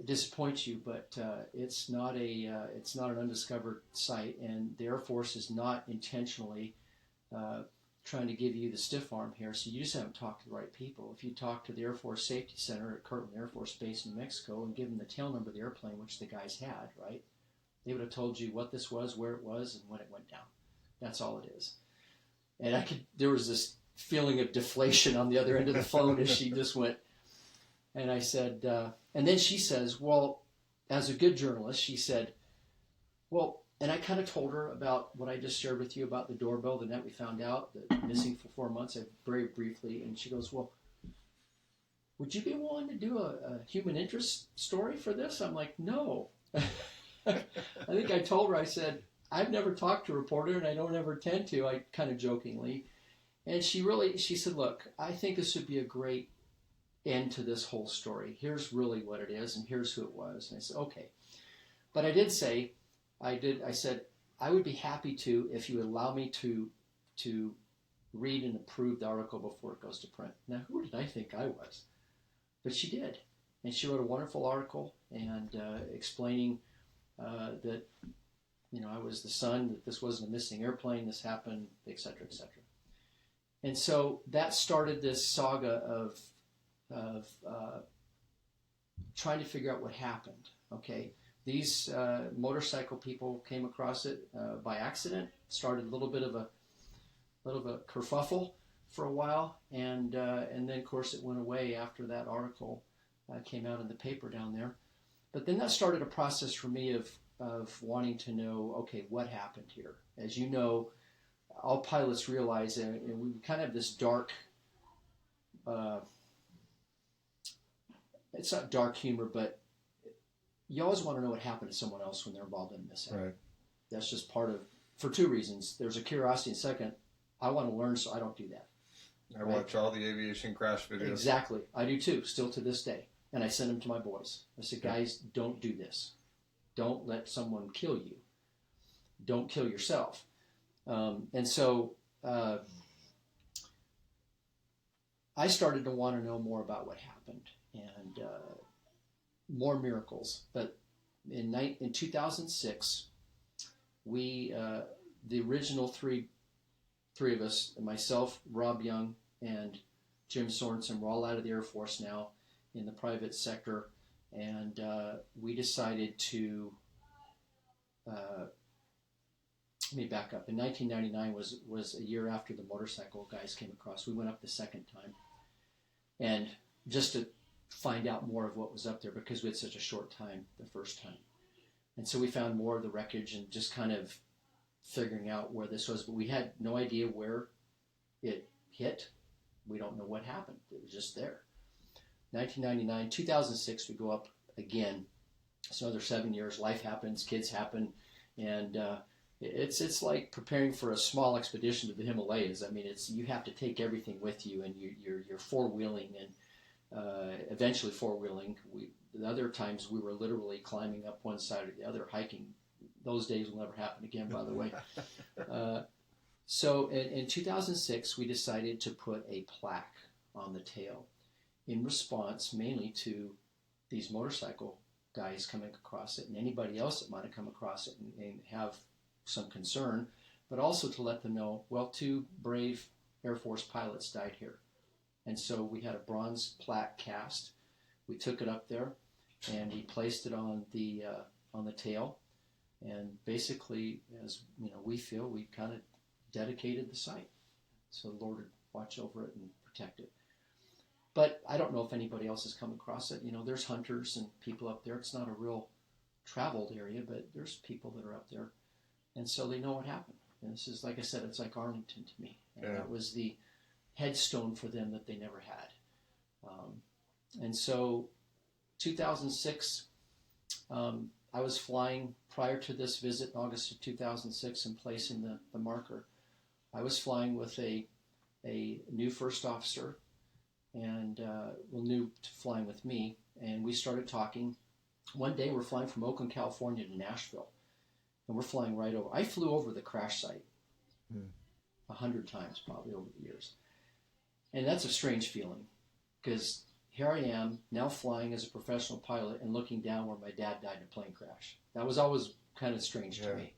[SPEAKER 1] disappoint you, but it's not an undiscovered site, and the Air Force is not intentionally trying to give you the stiff arm here. So you just haven't talked to the right people. If you talk to the Air Force Safety Center at Kirtland Air Force Base in New Mexico and give them the tail number of the airplane, which the guys had, right? They would have told you what this was, where it was, and when it went down. That's all it is. And there was this feeling of deflation on the other end of the phone as she just went. And I said, and then she says, well, as a good journalist, she said, well, and I kind of told her about what I just shared with you about the doorbell, the night we found out, that missing for 4 months, very briefly. And she goes, well, would you be willing to do a human interest story for this? I'm like, no. I think I told her, I said, I've never talked to a reporter, and I don't ever intend to, I kind of jokingly. And she said, look, I think this would be a great end to this whole story. Here's really what it is, and here's who it was. And I said, okay. But I did say, I said, I would be happy to if you would allow me to read and approve the article before it goes to print. Now, who did I think I was? But she did. And she wrote a wonderful article and explaining that, I was the son, that this wasn't a missing airplane, this happened, et cetera, et cetera. And so that started this saga of trying to figure out what happened, okay? These motorcycle people came across it by accident. Started a little bit of a kerfuffle for a while, and then of course it went away after that article came out in the paper down there. But then that started a process for me of wanting to know, okay, what happened here? As you know, all pilots realize, and we kind of have this dark. It's not dark humor, but you always want to know what happened to someone else when they're involved in a mishap.
[SPEAKER 2] Right.
[SPEAKER 1] That's just for two reasons. There's a curiosity, and second, I want to learn, so I don't do that.
[SPEAKER 2] I watch all the aviation crash videos.
[SPEAKER 1] Exactly. I do too, still to this day. And I send them to my boys. I said, guys, don't do this. Don't let someone kill you. Don't kill yourself. And so I started to want to know more about what happened, and more miracles. But in 2006, we the original three of us, myself, Rob Young, and Jim Sorensen, we're all out of the Air Force now in the private sector, and we decided to. Let me back up. In 1999 was a year after the motorcycle guys came across. We went up the second time, and just to find out more of what was up there, because we had such a short time the first time. And so we found more of the wreckage and just kind of figuring out where this was, but we had no idea where it hit. We don't know what happened. It was just there. 1999, 2006, we go up again. It's another 7 years. Life happens, kids happen, and it's like preparing for a small expedition to the Himalayas. I mean, you have to take everything with you, and you're four-wheeling, and eventually four-wheeling. The other times we were literally climbing up one side or the other, hiking. Those days will never happen again, by the way. So in 2006, we decided to put a plaque on the tail in response mainly to these motorcycle guys coming across it, and anybody else that might have come across it and have some concern, but also to let them know, well, 2 brave Air Force pilots died here. And so we had a bronze plaque cast. We took it up there, and we placed it on the tail. And basically, as we feel, we kind of dedicated the site, so the Lord would watch over it and protect it. But I don't know if anybody else has come across it. There's hunters and people up there. It's not a real traveled area, but there's people that are up there, and so they know what happened. And this is, like I said, it's like Arlington to me, and that was the headstone for them that they never had. And so 2006, I was flying prior to this visit in August of 2006 and placing the marker. I was flying with a new first officer, and new to flying with me, and we started talking. One day we're flying from Oakland, California to Nashville, and we're flying right over. I flew over the crash site
[SPEAKER 2] Hmm.
[SPEAKER 1] 100 times probably over the years. And that's a strange feeling, because here I am now flying as a professional pilot and looking down where my dad died in a plane crash. That was always kind of strange to me.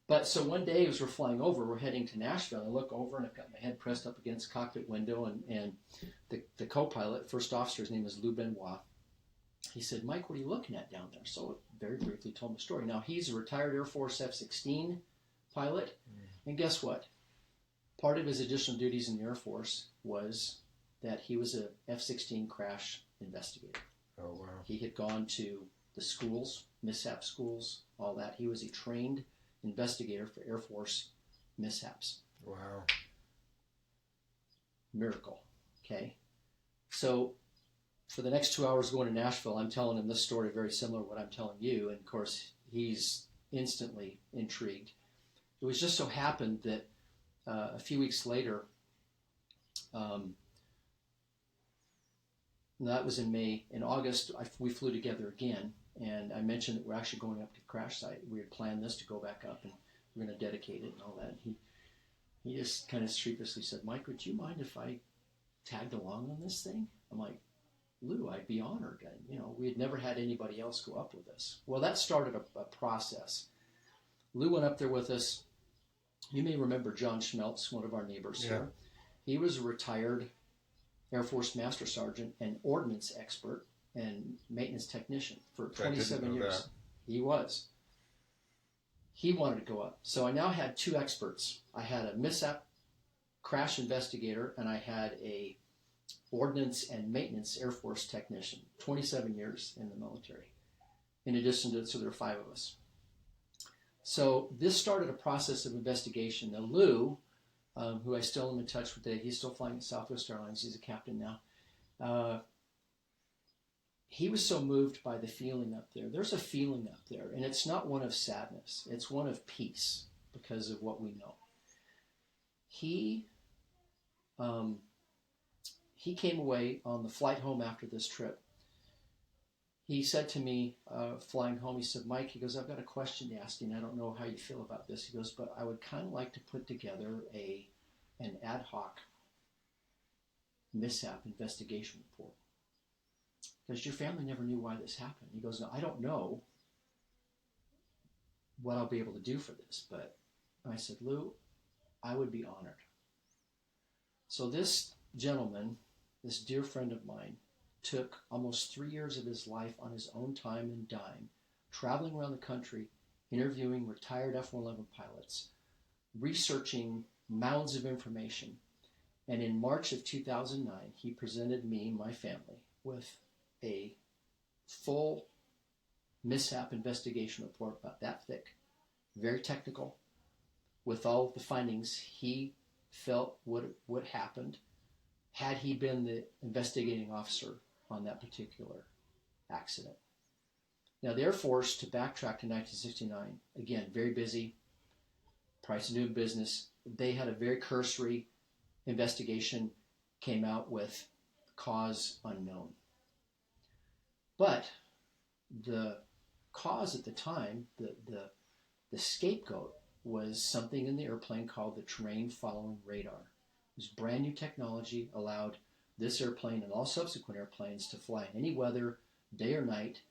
[SPEAKER 1] But so one day as we're flying over, we're heading to Nashville. I look over and I've got my head pressed up against the cockpit window, and the co-pilot, first officer, his name is Lou Benoit. He said, "Mike, what are you looking at down there?" So very briefly told him the story. Now he's a retired Air Force F-16 pilot, and guess what? Part of his additional duties in the Air Force was that he was a F-16 crash investigator.
[SPEAKER 2] Oh, wow.
[SPEAKER 1] He had gone to the schools, mishap schools, all that. He was a trained investigator for Air Force mishaps.
[SPEAKER 2] Wow.
[SPEAKER 1] Miracle. Okay. So for the next 2 hours going to Nashville, I'm telling him this story very similar to what I'm telling you. And of course, he's instantly intrigued. It was just so happened that a few weeks later, that was in May. In August, we flew together again, and I mentioned that we're actually going up to the crash site. We had planned this to go back up, and we're going to dedicate it and all that. And he just kind of sheepishly said, "Mike, would you mind if I tagged along on this thing?" I'm like, "Lou, I'd be honored." And, we had never had anybody else go up with us. Well, that started a process. Lou went up there with us. You may remember John Schmeltz, one of our neighbors here. He was a retired Air Force Master Sergeant and ordnance expert and maintenance technician for 27 years.
[SPEAKER 2] That.
[SPEAKER 1] He was. He wanted to go up. So I now had two experts. I had a mishap crash investigator, and I had a ordnance and maintenance Air Force technician, 27 years in the military. In addition to, so there were 5 of us. So this started a process of investigation. Now Lou, who I still am in touch with today, he's still flying at Southwest Airlines. He's a captain now. He was so moved by the feeling up there. There's a feeling up there, and it's not one of sadness. It's one of peace because of what we know. He came away on the flight home after this trip. He said to me, flying home, he said, "Mike," he goes, "I've got a question to ask you, and I don't know how you feel about this." He goes, "But I would kind of like to put together an ad hoc mishap investigation report. Because your family never knew why this happened." He goes, "No, I don't know what I'll be able to do for this." But I said, "Lou, I would be honored." So this gentleman, this dear friend of mine, took almost 3 years of his life on his own time and dime, traveling around the country, interviewing retired F-111 pilots, researching mounds of information. And in March of 2009, he presented me, my family, with a full mishap investigation report about that thick, very technical, with all of the findings he felt would happened had he been the investigating officer on that particular accident. Now, the Air Force, to backtrack to 1969, again, very busy, price of doing business. They had a very cursory investigation, came out with cause unknown. But the cause at the time, the scapegoat, was something in the airplane called the terrain following radar. It was brand new technology, allowed this airplane and all subsequent airplanes to fly in any weather, day or night,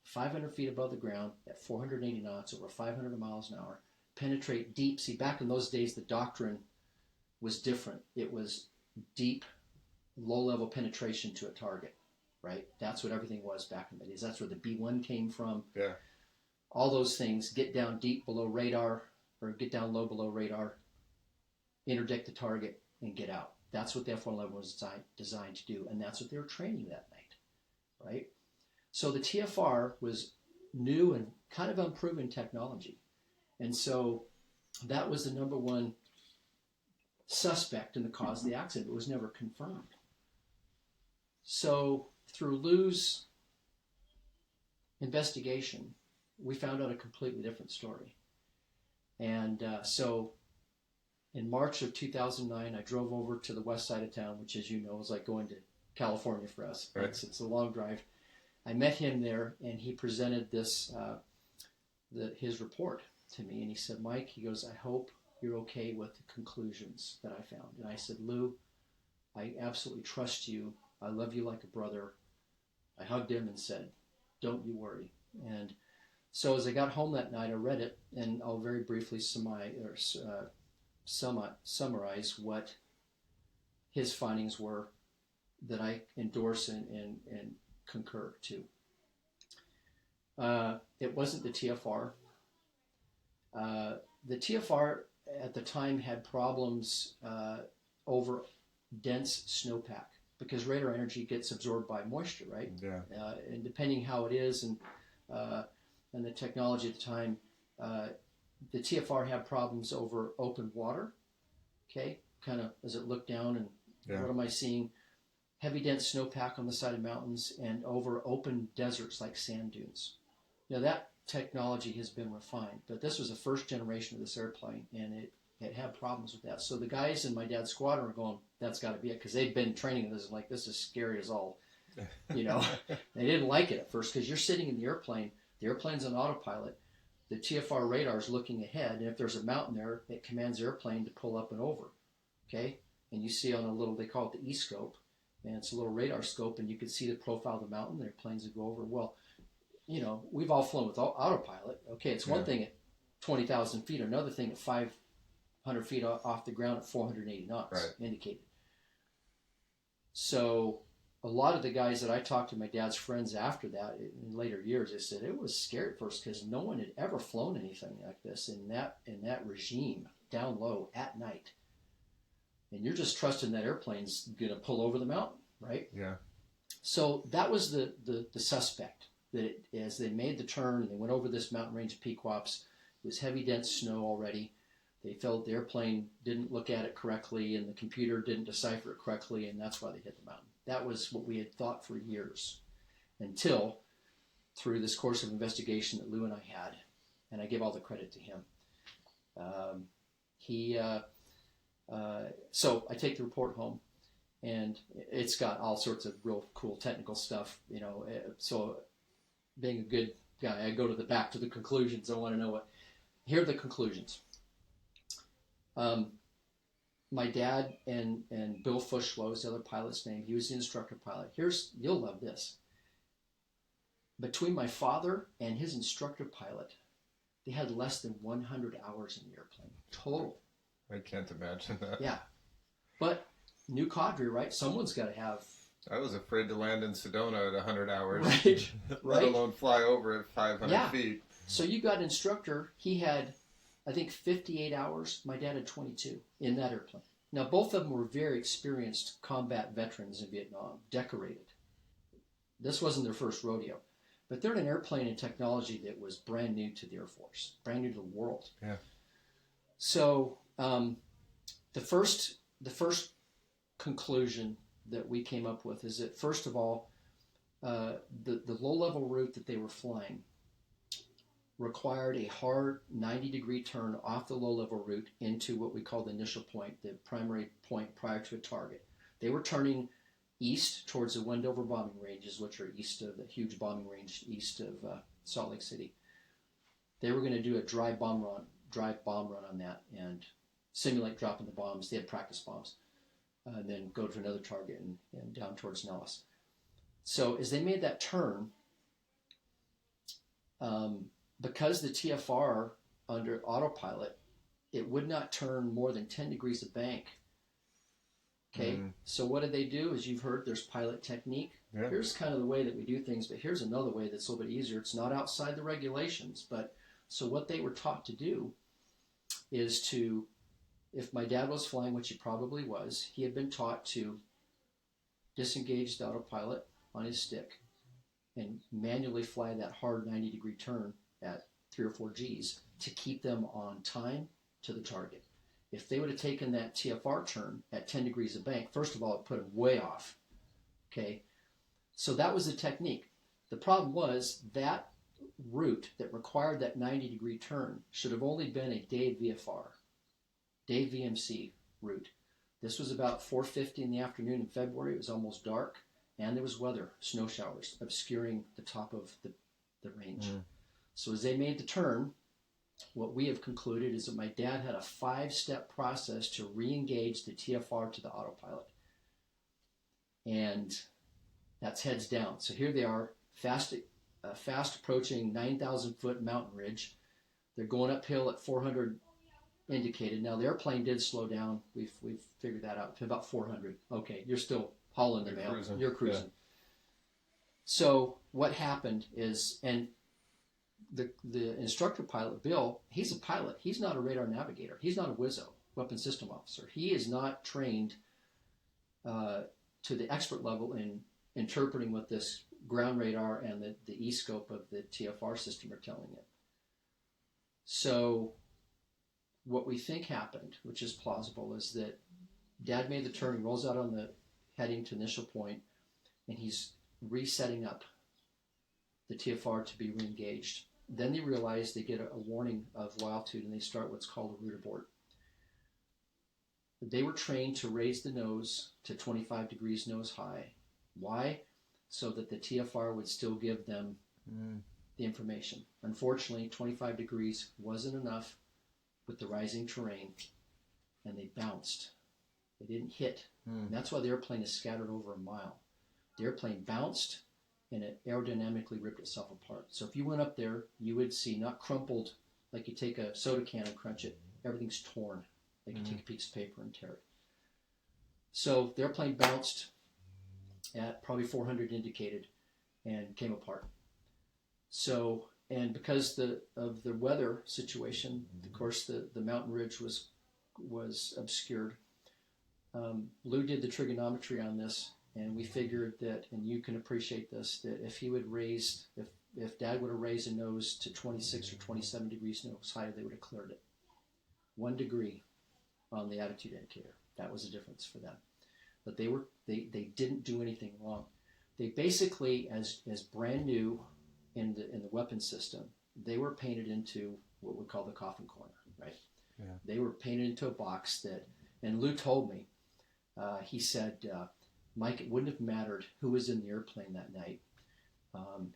[SPEAKER 1] 500 feet above the ground at 480 knots, over 500 miles an hour, penetrate deep. See, back in those days, the doctrine was different. It was deep, low-level penetration to a target, right? That's what everything was back in the days. That's where the B-1 came from.
[SPEAKER 2] Yeah.
[SPEAKER 1] All those things, get down deep below radar, or get down low below radar, interdict the target, and get out. That's what the F-111 was designed to do, and that's what they were training that night, right? So the TFR was new and kind of unproven technology. And so that was the number one suspect in the cause of the accident. It was never confirmed. So through Lou's investigation, we found out a completely different story. And so in March of 2009, I drove over to the west side of town, which, as you know, is like going to California for us.
[SPEAKER 2] Right.
[SPEAKER 1] It's a long drive. I met him there, and he presented this his report to me, and he said, Mike, he goes, I hope you're okay with the conclusions that I found. And I said, Lou, I absolutely trust you. I love you like a brother. I hugged him and said, don't you worry. And so as I got home that night, I read it, and I'll very briefly summarize what his findings were that I endorse and concur to. It wasn't the TFR. The TFR at the time had problems over dense snowpack because radar energy gets absorbed by moisture, right?
[SPEAKER 2] Yeah.
[SPEAKER 1] And depending how it is and the technology at the time, the TFR had problems over open water. Okay, kind of as it looked down and what am I seeing? Heavy dense snowpack on the side of mountains and over open deserts like sand dunes. Now that technology has been refined, but this was the first generation of this airplane, and it had problems with that. So the guys in my dad's squadron were going, that's got to be it, because they'd been training this, like, this is scary as all, you know. They didn't like it at first, because you're sitting in the airplane's on autopilot, the TFR radar is looking ahead, and if there's a mountain there, it commands the airplane to pull up and over, okay? And you see on a little, they call it the E-scope, and it's a little radar scope, and you can see the profile of the mountain, there are planes that go over. Well, you know, we've all flown with autopilot. Okay, it's one thing at 20,000 feet, another thing at 500 feet off the ground at 480 knots, indicated. So a lot of the guys that I talked to, my dad's friends after that, in later years, they said it was scary at first because no one had ever flown anything like this in that regime, down low, at night. And you're just trusting that airplane's going to pull over the mountain, right?
[SPEAKER 2] Yeah. So
[SPEAKER 1] that was the suspect. That as they made the turn and they went over this mountain range of Pequops, it was heavy, dense snow already. They felt the airplane didn't look at it correctly and the computer didn't decipher it correctly, and that's why they hit the mountain. That was what we had thought for years, until through this course of investigation that Lou and I had, and I give all the credit to him. So I take the report home, and it's got all sorts of real cool technical stuff, you know. So being a good guy, I go to the conclusions. I want to know here are the conclusions. My dad and Bill Fushlow is the other pilot's name. He was the instructor pilot. You'll love this. Between my father and his instructor pilot, they had less than 100 hours in the airplane total.
[SPEAKER 2] I can't imagine that.
[SPEAKER 1] Yeah, but new cadre, right? Someone's got to have.
[SPEAKER 2] I was afraid to land in Sedona at 100 hours.
[SPEAKER 1] Right.
[SPEAKER 2] Let alone fly over at 500 feet.
[SPEAKER 1] So you got an instructor. He had, I think, 58 hours. My dad had 22 in that airplane. Now, both of them were very experienced combat veterans in Vietnam, decorated. This wasn't their first rodeo. But they're in an airplane and technology that was brand new to the Air Force, brand new to the world.
[SPEAKER 2] Yeah.
[SPEAKER 1] So the first conclusion that we came up with is that, first of all, the low-level route that they were flying required a hard 90-degree turn off the low-level route into what we call the initial point, the primary point prior to a target. They were turning east towards the Wendover bombing ranges, which are east of the huge bombing range east of Salt Lake City. They were going to do a dry bomb run on that and simulate dropping the bombs. They had practice bombs. And then go to another target and down towards Nellis. So as they made that turn, because the TFR under autopilot, it would not turn more than 10 degrees of bank. Okay, So what did they do? As you've heard, there's pilot technique. Yeah. Here's kind of the way that we do things, but here's another way that's a little bit easier. It's not outside the regulations, but so what they were taught to do is to, if my dad was flying, which he probably was, he had been taught to disengage the autopilot on his stick and manually fly that hard 90-degree turn at 3 or 4 Gs to keep them on time to the target. If they would have taken that TFR turn at 10 degrees of bank, first of all, it put them way off. Okay, so that was the technique. The problem was that route that required that 90-degree turn should have only been a day VFR, day VMC route. This was about 4:50 in the afternoon in February. It was almost dark, and there was weather, snow showers, obscuring the top of the range. So as they made the turn, what we have concluded is that my dad had a 5-step process to re-engage the TFR to the autopilot. And that's heads down. So here they are, fast approaching 9,000 foot mountain ridge. They're going uphill at 400 indicated. Now the airplane did slow down. We've figured that out to about 400. Okay, you're still hauling the mail. You're cruising. Yeah. So what happened is, and the instructor pilot, Bill, he's a pilot. He's not a radar navigator. He's not a WISO, weapon system officer. He is not trained to the expert level in interpreting what this ground radar and the E-scope of the TFR system are telling it. So what we think happened, which is plausible, is that Dad made the turn, he rolls out on the heading to initial point, and he's resetting up the TFR to be re-engaged. Then they realize they get a warning of low altitude, and they start what's called a route abort. They were trained to raise the nose to 25 degrees nose high. Why? So that the TFR would still give them the information. Unfortunately, 25 degrees wasn't enough with the rising terrain, and they bounced. They didn't hit. And that's why the airplane is scattered over a mile. The airplane bounced, and it aerodynamically ripped itself apart. So if you went up there, you would see not crumpled like you take a soda can and crunch it. Everything's torn. Like you take a piece of paper and tear it. So the airplane bounced at probably 400 indicated and came apart. So, and because of the weather situation, of course the mountain ridge was obscured. Lou did the trigonometry on this, and we figured that, and you can appreciate this, that if he would raise, if Dad would have raised a nose to 26 or 27 degrees nose higher, they would have cleared it. 1 degree on the attitude indicator. That was the difference for them. But they didn't do anything wrong. They basically, as brand new in the weapon system, they were painted into what we call the coffin corner, right? Yeah. They were painted into a box that, and Lou told me, he said, Mike, it wouldn't have mattered who was in the airplane that night.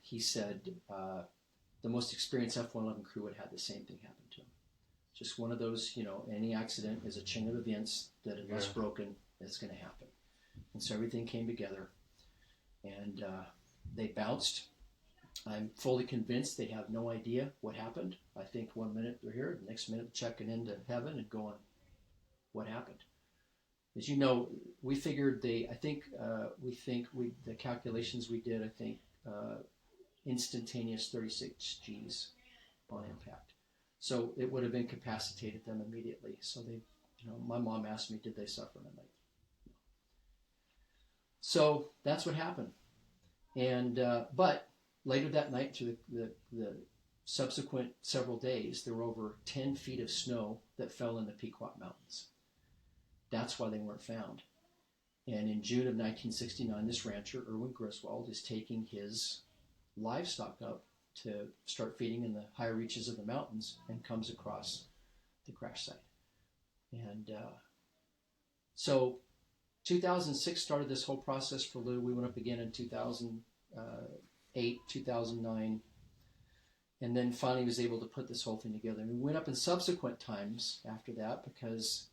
[SPEAKER 1] He said the most experienced F-111 crew would have had the same thing happen to him. Just one of those, any accident is a chain of events that unless broken, it's going to happen. And so everything came together, and they bounced. I'm fully convinced they have no idea what happened. I think 1 minute they're here, the next minute checking into heaven and going, what happened? As you know, we figured the calculations we did, instantaneous 36 Gs on impact. So it would have incapacitated them immediately. So they, my mom asked me, did they suffer? And I'm like, no. So that's what happened. And, but later that night, through the subsequent several days, there were over 10 feet of snow that fell in the Pequop Mountains. That's why they weren't found. And in June of 1969, this rancher, Erwin Griswold, is taking his livestock up to start feeding in the higher reaches of the mountains and comes across the crash site. And so 2006 started this whole process for Lou. We went up again in 2008, 2009, and then finally was able to put this whole thing together. And we went up in subsequent times after that because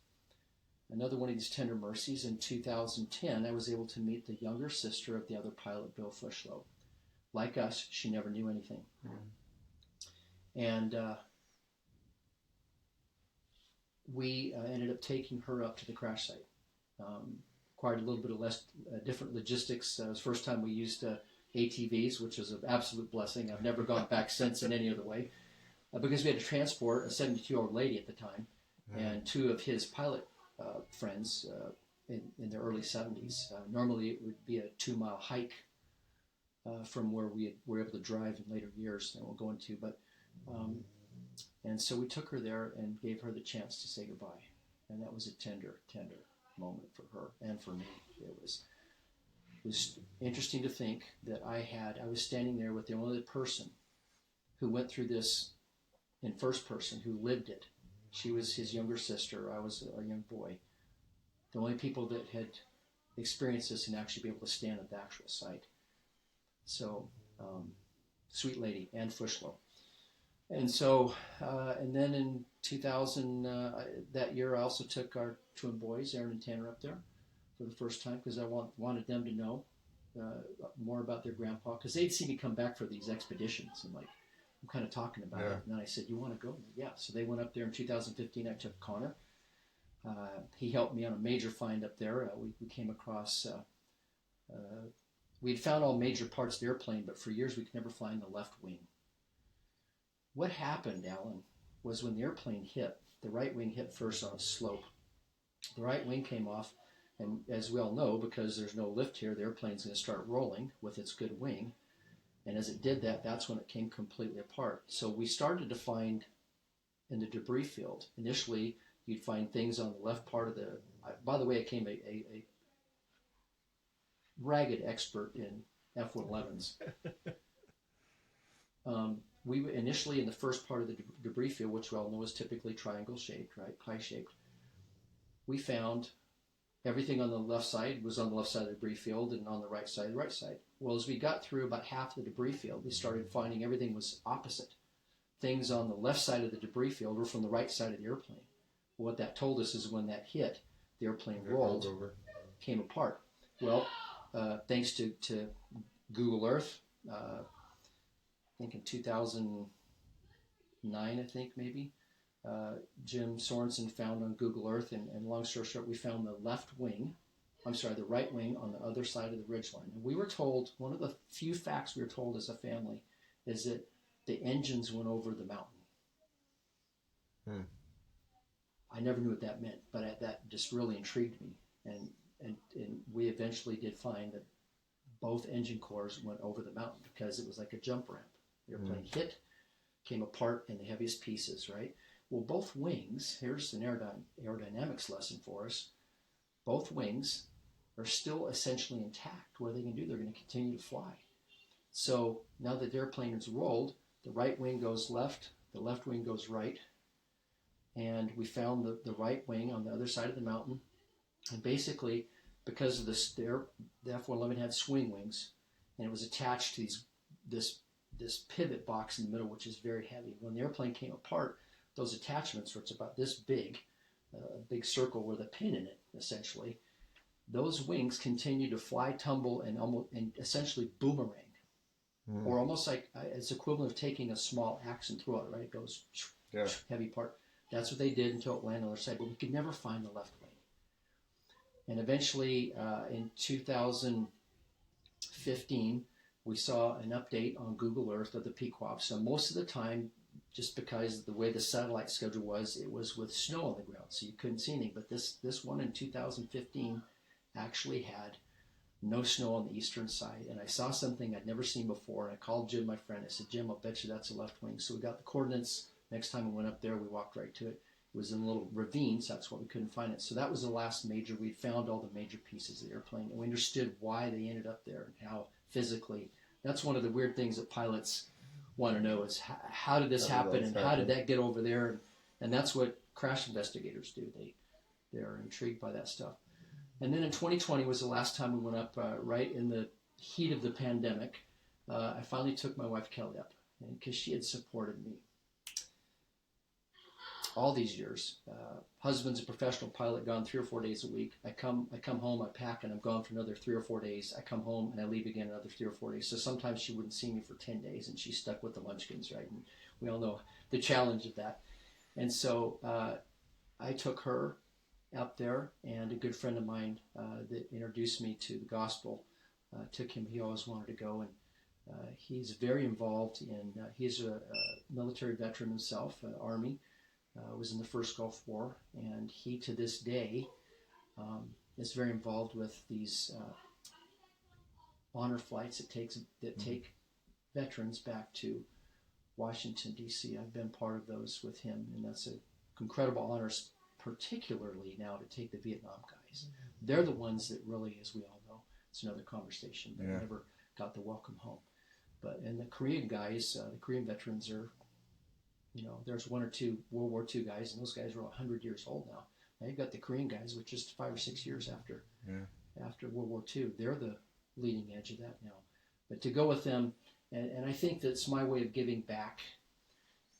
[SPEAKER 1] another one of these tender mercies in 2010, I was able to meet the younger sister of the other pilot, Bill Fushlow. Like us, she never knew anything. And we ended up taking her up to the crash site. Required a little bit of different logistics. It was the first time we used ATVs, which was an absolute blessing. I've never gone back since in any other way. Because we had to transport a 72-year-old lady at the time and two of his pilot friends in their early 70s. Normally it would be a 2-mile hike from where we were able to drive in later years, and we'll go into. But and so we took her there and gave her the chance to say goodbye, and that was a tender moment for her and for me. It was interesting to think that I was standing there with the only person who went through this in first person, who lived it. She was his younger sister. I was a young boy. The only people that had experienced this and actually be able to stand at the actual site. So, sweet lady, Ann Fushlow. And so, and then in 2000, that year, I also took our twin boys, Aaron and Tanner, up there for the first time because I wanted them to know more about their grandpa because they'd see me come back for these expeditions and like I'm kind of talking about it. And then I said, "You want to go?" Yeah. So they went up there in 2015. I took Connor. He helped me on a major find up there. We came across. We'd found all major parts of the airplane, but for years we could never find the left wing. What happened, Alan, was when the airplane hit, the right wing hit first on a slope. The right wing came off, and as we all know, because there's no lift here, the airplane's going to start rolling with its good wing. And as it did that, that's when it came completely apart. So we started to find in the debris field. Initially, you'd find things on the left part of the. By the way, I became a ragged expert in F-111s. We initially in the first part of the debris field, which we all know is typically triangle shaped, right, pie shaped. We found everything on the left side was on the left side of the debris field, and on the right side, the right side. Well, as we got through about half the debris field, we started finding everything was opposite. Things on the left side of the debris field were from the right side of the airplane. Well, what that told us is when that hit, the airplane rolled, came apart. Well, thanks to Google Earth, I think in 2009, I think maybe, Jim Sorensen found on Google Earth, and long story short, we found the the right wing on the other side of the ridgeline. And we were told, one of the few facts we were told as a family is that the engines went over the mountain. I never knew what that meant, but that just really intrigued me. And we eventually did find that both engine cores went over the mountain because it was like a jump ramp. The airplane hit, came apart in the heaviest pieces, right? Well, both wings, here's an aerodynamics lesson for us, both wings are still essentially intact. What are they going to do? They're going to continue to fly. So now that the airplane is rolled, the right wing goes left, the left wing goes right, and we found the right wing on the other side of the mountain. And basically, because of this, the F-111 had swing wings, and it was attached to this pivot box in the middle, which is very heavy. When the airplane came apart, those attachments, which about this big, a big circle with a pin in it, essentially, those wings continue to fly, tumble, and essentially boomerang, or almost like it's equivalent of taking a small axe and throw it. Right, it goes heavy part. That's what they did until it landed on the other side. But we could never find the left wing. And eventually, in 2015, we saw an update on Google Earth of the Pequop. So most of the time, just because of the way the satellite schedule was, it was with snow on the ground, so you couldn't see anything. But this one in 2015 actually had no snow on the eastern side. And I saw something I'd never seen before, and I called Jim, my friend. I said, "Jim, I'll bet you that's a left wing." So we got the coordinates. Next time we went up there, we walked right to it. It was in a little ravine, so that's why we couldn't find it. So that was the last major. We found all the major pieces of the airplane, and we understood why they ended up there and how physically. That's one of the weird things that pilots want to know is how did this happen and how did that get over there? And that's what crash investigators do. They're intrigued by that stuff. And then in 2020 was the last time we went up, right in the heat of the pandemic. I finally took my wife Kelly up because she had supported me all these years. Husband's a professional pilot, gone 3 or 4 days a week. I come home, I pack, and I'm gone for another 3 or 4 days. I come home and I leave again another 3 or 4 days. So sometimes she wouldn't see me for 10 days, and she's stuck with the munchkins, right? And we all know the challenge of that. And so I took her up there, and a good friend of mine that introduced me to the gospel took him. He always wanted to go, and he's very involved in. He's a military veteran himself, Army. Was in the first Gulf War, and he to this day is very involved with these honor flights that take veterans back to Washington, D.C. I've been part of those with him, and that's an incredible honor, particularly now to take the Vietnam guys. They're the ones that really, as we all know, it's another conversation, but never got the welcome home. And the Korean guys, the Korean veterans are, there's 1 or 2 World War II guys, and those guys are 100 years old now. Now you've got the Korean guys, which is 5 or 6 years after World War II. They're the leading edge of that now. But to go with them, and I think that's my way of giving back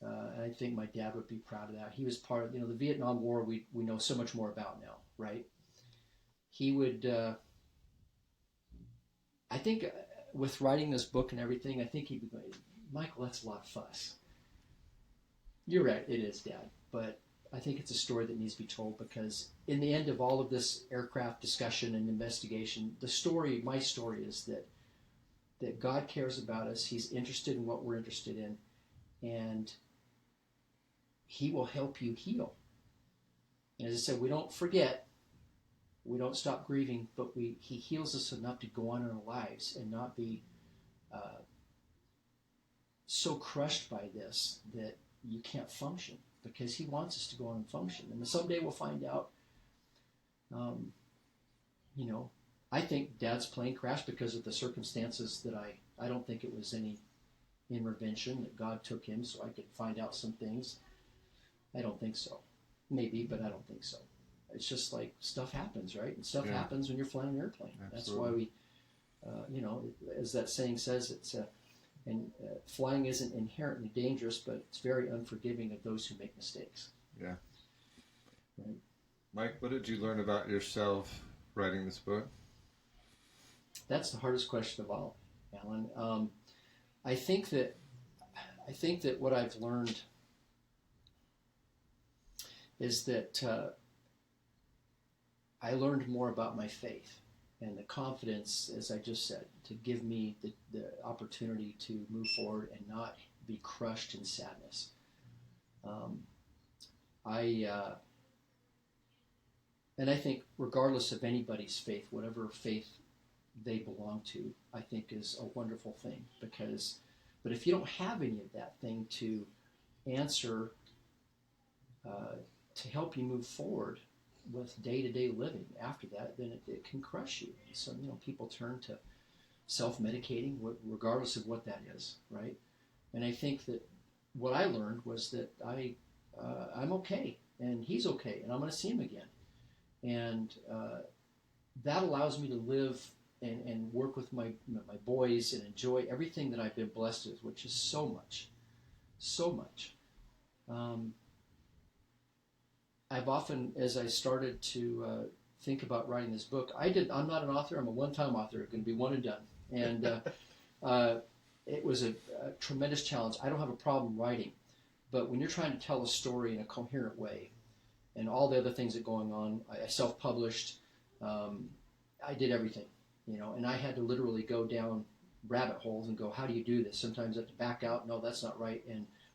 [SPEAKER 1] and I think my dad would be proud of that. He was part of, the Vietnam War. We know so much more about now, right? He would. I think with writing this book and everything, I think he'd be going, Michael, that's a lot of fuss. You're right, it is, Dad. But I think it's a story that needs to be told, because in the end of all of this aircraft discussion and investigation, my story is that God cares about us. He's interested in what we're interested in, and He will help you heal. And as I said, we don't forget, we don't stop grieving, but He heals us enough to go on in our lives and not be so crushed by this that you can't function, because He wants us to go on and function. And someday we'll find out, I think Dad's plane crashed because of the circumstances that I don't think it was any intervention, that God took him so I could find out some things. I don't think so. Maybe, but I don't think so. It's just like stuff happens, right? And stuff happens when you're flying an airplane. Absolutely. That's why we, as that saying says, flying isn't inherently dangerous, but it's very unforgiving of those who make mistakes.
[SPEAKER 2] Yeah.
[SPEAKER 1] Right.
[SPEAKER 2] Mike, what did you learn about yourself writing this book?
[SPEAKER 1] That's the hardest question of all, Alan. I think that what I've learned is that I learned more about my faith and the confidence, as I just said, to give me the opportunity to move forward and not be crushed in sadness. And I think regardless of anybody's faith, whatever faith they belong to, I think is a wonderful thing, but if you don't have any of that thing to answer, to help you move forward with day-to-day living after that, then it can crush you. So, people turn to self-medicating, regardless of what that is, right? And I think that what I learned was that I'm okay, and he's okay, and I'm going to see him again. And that allows me to live and work with my boys and enjoy everything that I've been blessed with, which is so much. I've often, as I started to think about writing this book, I'm not an author. I'm a one-time author. I'm going to be one and done. And it was a tremendous challenge. I don't have a problem writing, but when you're trying to tell a story in a coherent way, and all the other things that are going on, I self-published. I did everything, and I had to literally go down rabbit holes and go, how do you do this? Sometimes I have to back out. No, that's not right.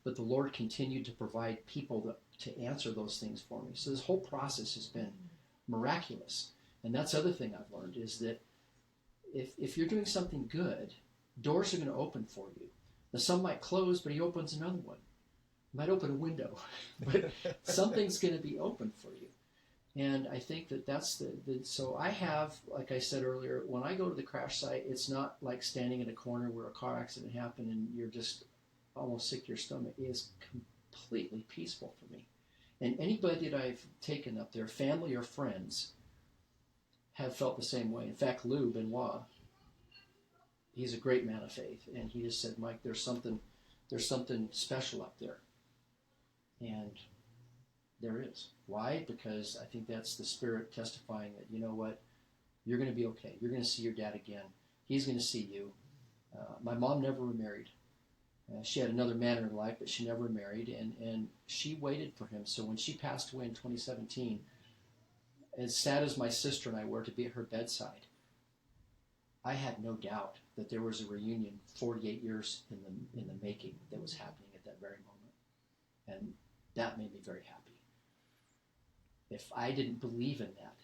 [SPEAKER 1] But the Lord continued to provide people to answer those things for me. So this whole process has been miraculous. And that's the other thing I've learned, is that if you're doing something good, doors are going to open for you. Now, some might close, but He opens another one. He might open a window, but something's going to be open for you. And I think that's so I have, like I said earlier, when I go to the crash site, it's not like standing in a corner where a car accident happened and you're just almost sick to your stomach. It is completely peaceful for me. And anybody that I've taken up there, family or friends, have felt the same way. In fact, Lou Benoit, he's a great man of faith, and he just said, Mike, there's something special up there. And there is. Why? Because I think that's the Spirit testifying that, you know what, you're going to be okay. You're going to see your dad again. He's going to see you. My mom never remarried. She had another man in her life, but she never married, and she waited for him. So when she passed away in 2017, as sad as my sister and I were to be at her bedside, I had no doubt that there was a reunion 48 years in the making that was happening at that very moment. And that made me very happy. If I didn't believe in that,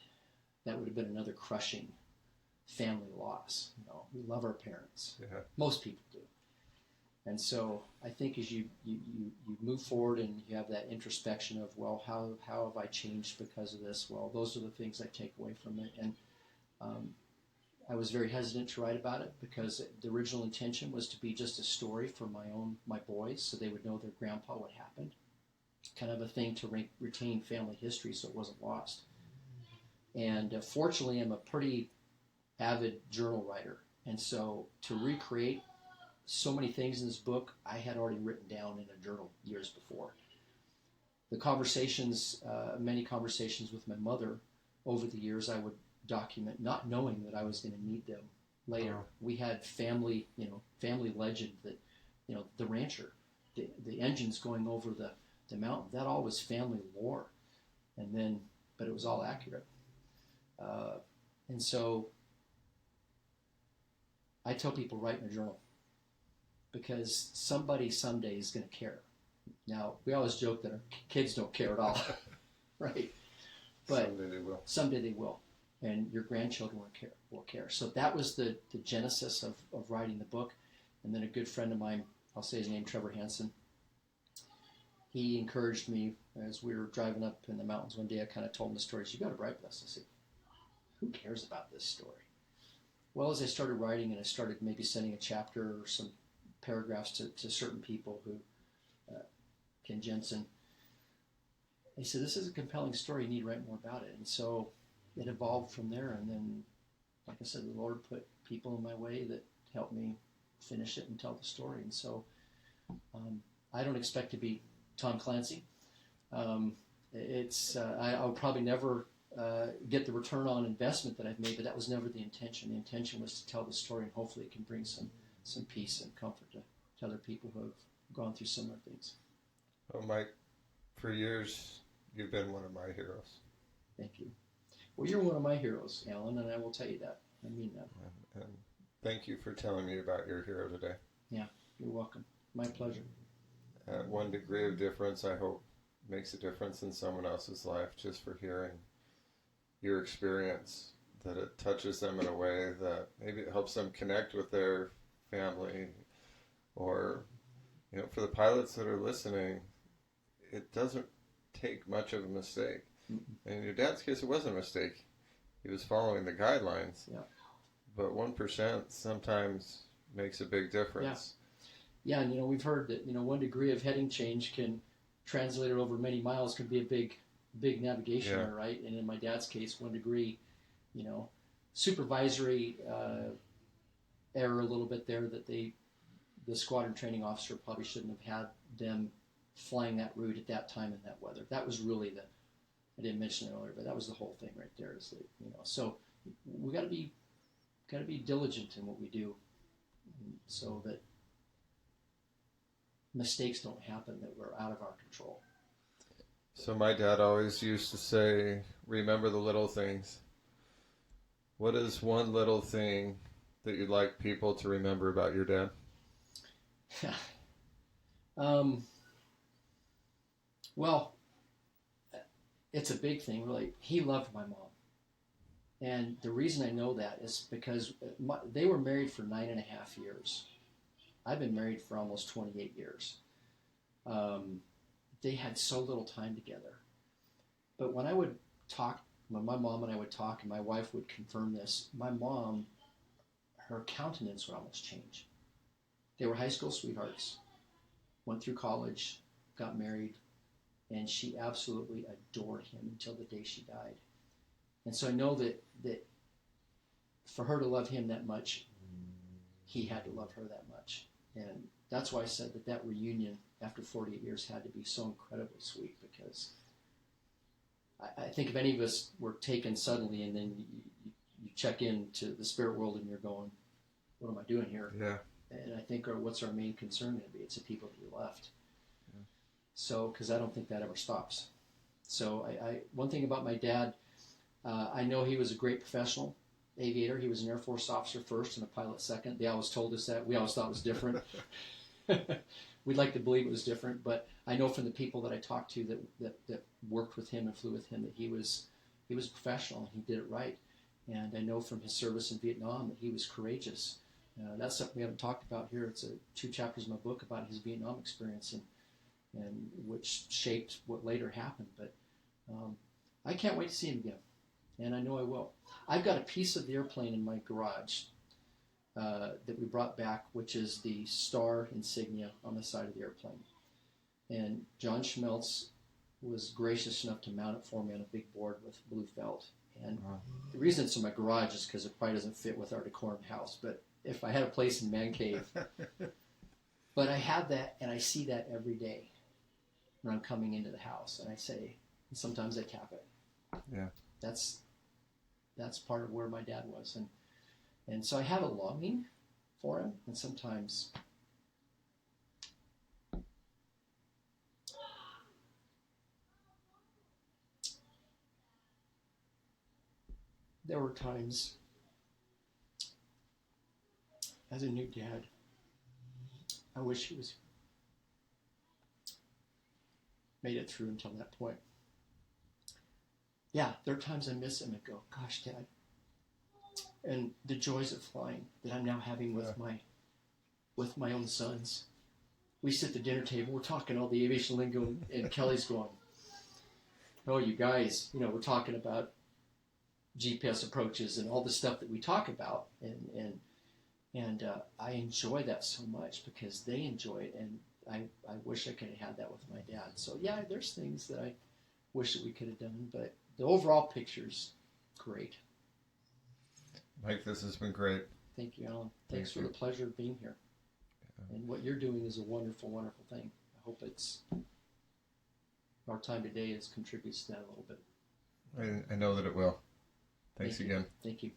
[SPEAKER 1] that would have been another crushing family loss. We love our parents. Yeah. Most people do. And so I think as you move forward and you have that introspection of, well, how have I changed because of this? Well, those are the things I take away from it. And I was very hesitant to write about it because the original intention was to be just a story for my boys, so they would know their grandpa what happened. Kind of a thing to retain family history so it wasn't lost. And fortunately, I'm a pretty avid journal writer. And so to recreate so many things in this book I had already written down in a journal years before. The conversations, many conversations with my mother over the years, I would document, not knowing that I was going to need them later. We had family legend that, the rancher, the engines going over the mountain, that all was family lore. And then, but it was all accurate. And so I tell people, write in a journal, because somebody someday is going to care. Now, we always joke that our kids don't care at all, right? But
[SPEAKER 2] someday they will.
[SPEAKER 1] Someday they will. And your grandchildren will care. So that was the genesis of writing the book. And then a good friend of mine, I'll say his name, Trevor Hansen, he encouraged me as we were driving up in the mountains one day. I kind of told him the story. He said, "You got to write this." I said, "Who cares about this story?" Well, as I started writing and I started maybe sending a chapter or some paragraphs to certain people who, Ken Jensen, he said, "This is a compelling story. You need to write more about it." And so it evolved from there. And then, like I said, the Lord put people in my way that helped me finish it and tell the story. And so I don't expect to be Tom Clancy. I'll probably never get the return on investment that I've made, but that was never the intention. The intention was to tell the story, and hopefully it can bring some peace and comfort to other people who have gone through similar things.
[SPEAKER 2] Well, Mike, for years, you've been one of my heroes.
[SPEAKER 1] Thank you. Well, you're one of my heroes, Alan, and I will tell you that. I mean that.
[SPEAKER 2] And thank you for telling me about your hero today.
[SPEAKER 1] Yeah, you're welcome. My pleasure.
[SPEAKER 2] At one degree of difference, I hope, makes a difference in someone else's life just for hearing your experience, that it touches them in a way that maybe it helps them connect with their family, or, for the pilots that are listening, it doesn't take much of a mistake. And in your dad's case, it wasn't a mistake. He was following the guidelines.
[SPEAKER 1] Yeah.
[SPEAKER 2] But 1% sometimes makes a big difference.
[SPEAKER 1] Yeah, and we've heard that 1 degree of heading change can, translated over many miles, can be a big navigation error, right? And in my dad's case, 1 degree, supervisory error a little bit there, that the squadron training officer probably shouldn't have had them flying that route at that time in that weather. That was really I didn't mention it earlier, but that was the whole thing right there. Is that, so we got to be diligent in what we do, so that mistakes don't happen that were out of our control.
[SPEAKER 2] So my dad always used to say, remember the little things. What is one little thing that you'd like people to remember about your dad?
[SPEAKER 1] Well, it's a big thing, really. He loved my mom. And the reason I know that is because they were married for 9.5 years. I've been married for almost 28 years. They had so little time together. But when my mom and I would talk, and my wife would confirm this, my mom, her countenance would almost change. They were high school sweethearts, went through college, got married, and she absolutely adored him until the day she died. And so I know that for her to love him that much, he had to love her that much. And that's why I said that reunion after 48 years had to be so incredibly sweet, because I think if any of us were taken suddenly and then you check into the spirit world and you're going, what am I doing here?
[SPEAKER 2] Yeah.
[SPEAKER 1] And I think what's our main concern going to be? It's the people that we left. Yeah. So, because I don't think that ever stops. So one thing about my dad, I know he was a great professional aviator. He was an Air Force officer first and a pilot second. They always told us that. We always thought it was different. We'd like to believe it was different, but I know from the people that I talked to that worked with him and flew with him that he was a professional and he did it right. And I know from his service in Vietnam that he was courageous. That's something we haven't talked about here. It's 2 chapters in my book about his Vietnam experience and which shaped what later happened. But I can't wait to see him again, and I know I will. I've got a piece of the airplane in my garage that we brought back, which is the star insignia on the side of the airplane. And John Schmelz was gracious enough to mount it for me on a big board with blue felt. And the reason it's in my garage is because it probably doesn't fit with our decor in the house. But if I had a place in man cave, but I have that, and I see that every day when I'm coming into the house, and I say, and sometimes I tap it.
[SPEAKER 2] Yeah.
[SPEAKER 1] That's part of where my dad was, and so I have a longing for him, and sometimes there were times as a new dad, I wish he was made it through until that point. Yeah, there are times I miss him and go, gosh, Dad. And the joys of flying that I'm now having with my own sons. We sit at the dinner table, we're talking all the aviation lingo, and Kelly's going, oh, you guys, we're talking about GPS approaches and all the stuff that we talk about, and I enjoy that so much because they enjoy it, and I wish I could have had that with my dad. So yeah, there's things that I wish that we could have done, but the overall picture's great.
[SPEAKER 2] Mike, this has been great.
[SPEAKER 1] Thank you, Alan. Thanks for the pleasure of being here. Yeah. And what you're doing is a wonderful, wonderful thing. I hope our time today contributes to that a little bit.
[SPEAKER 2] I know that it will. Thanks again.
[SPEAKER 1] Thank you.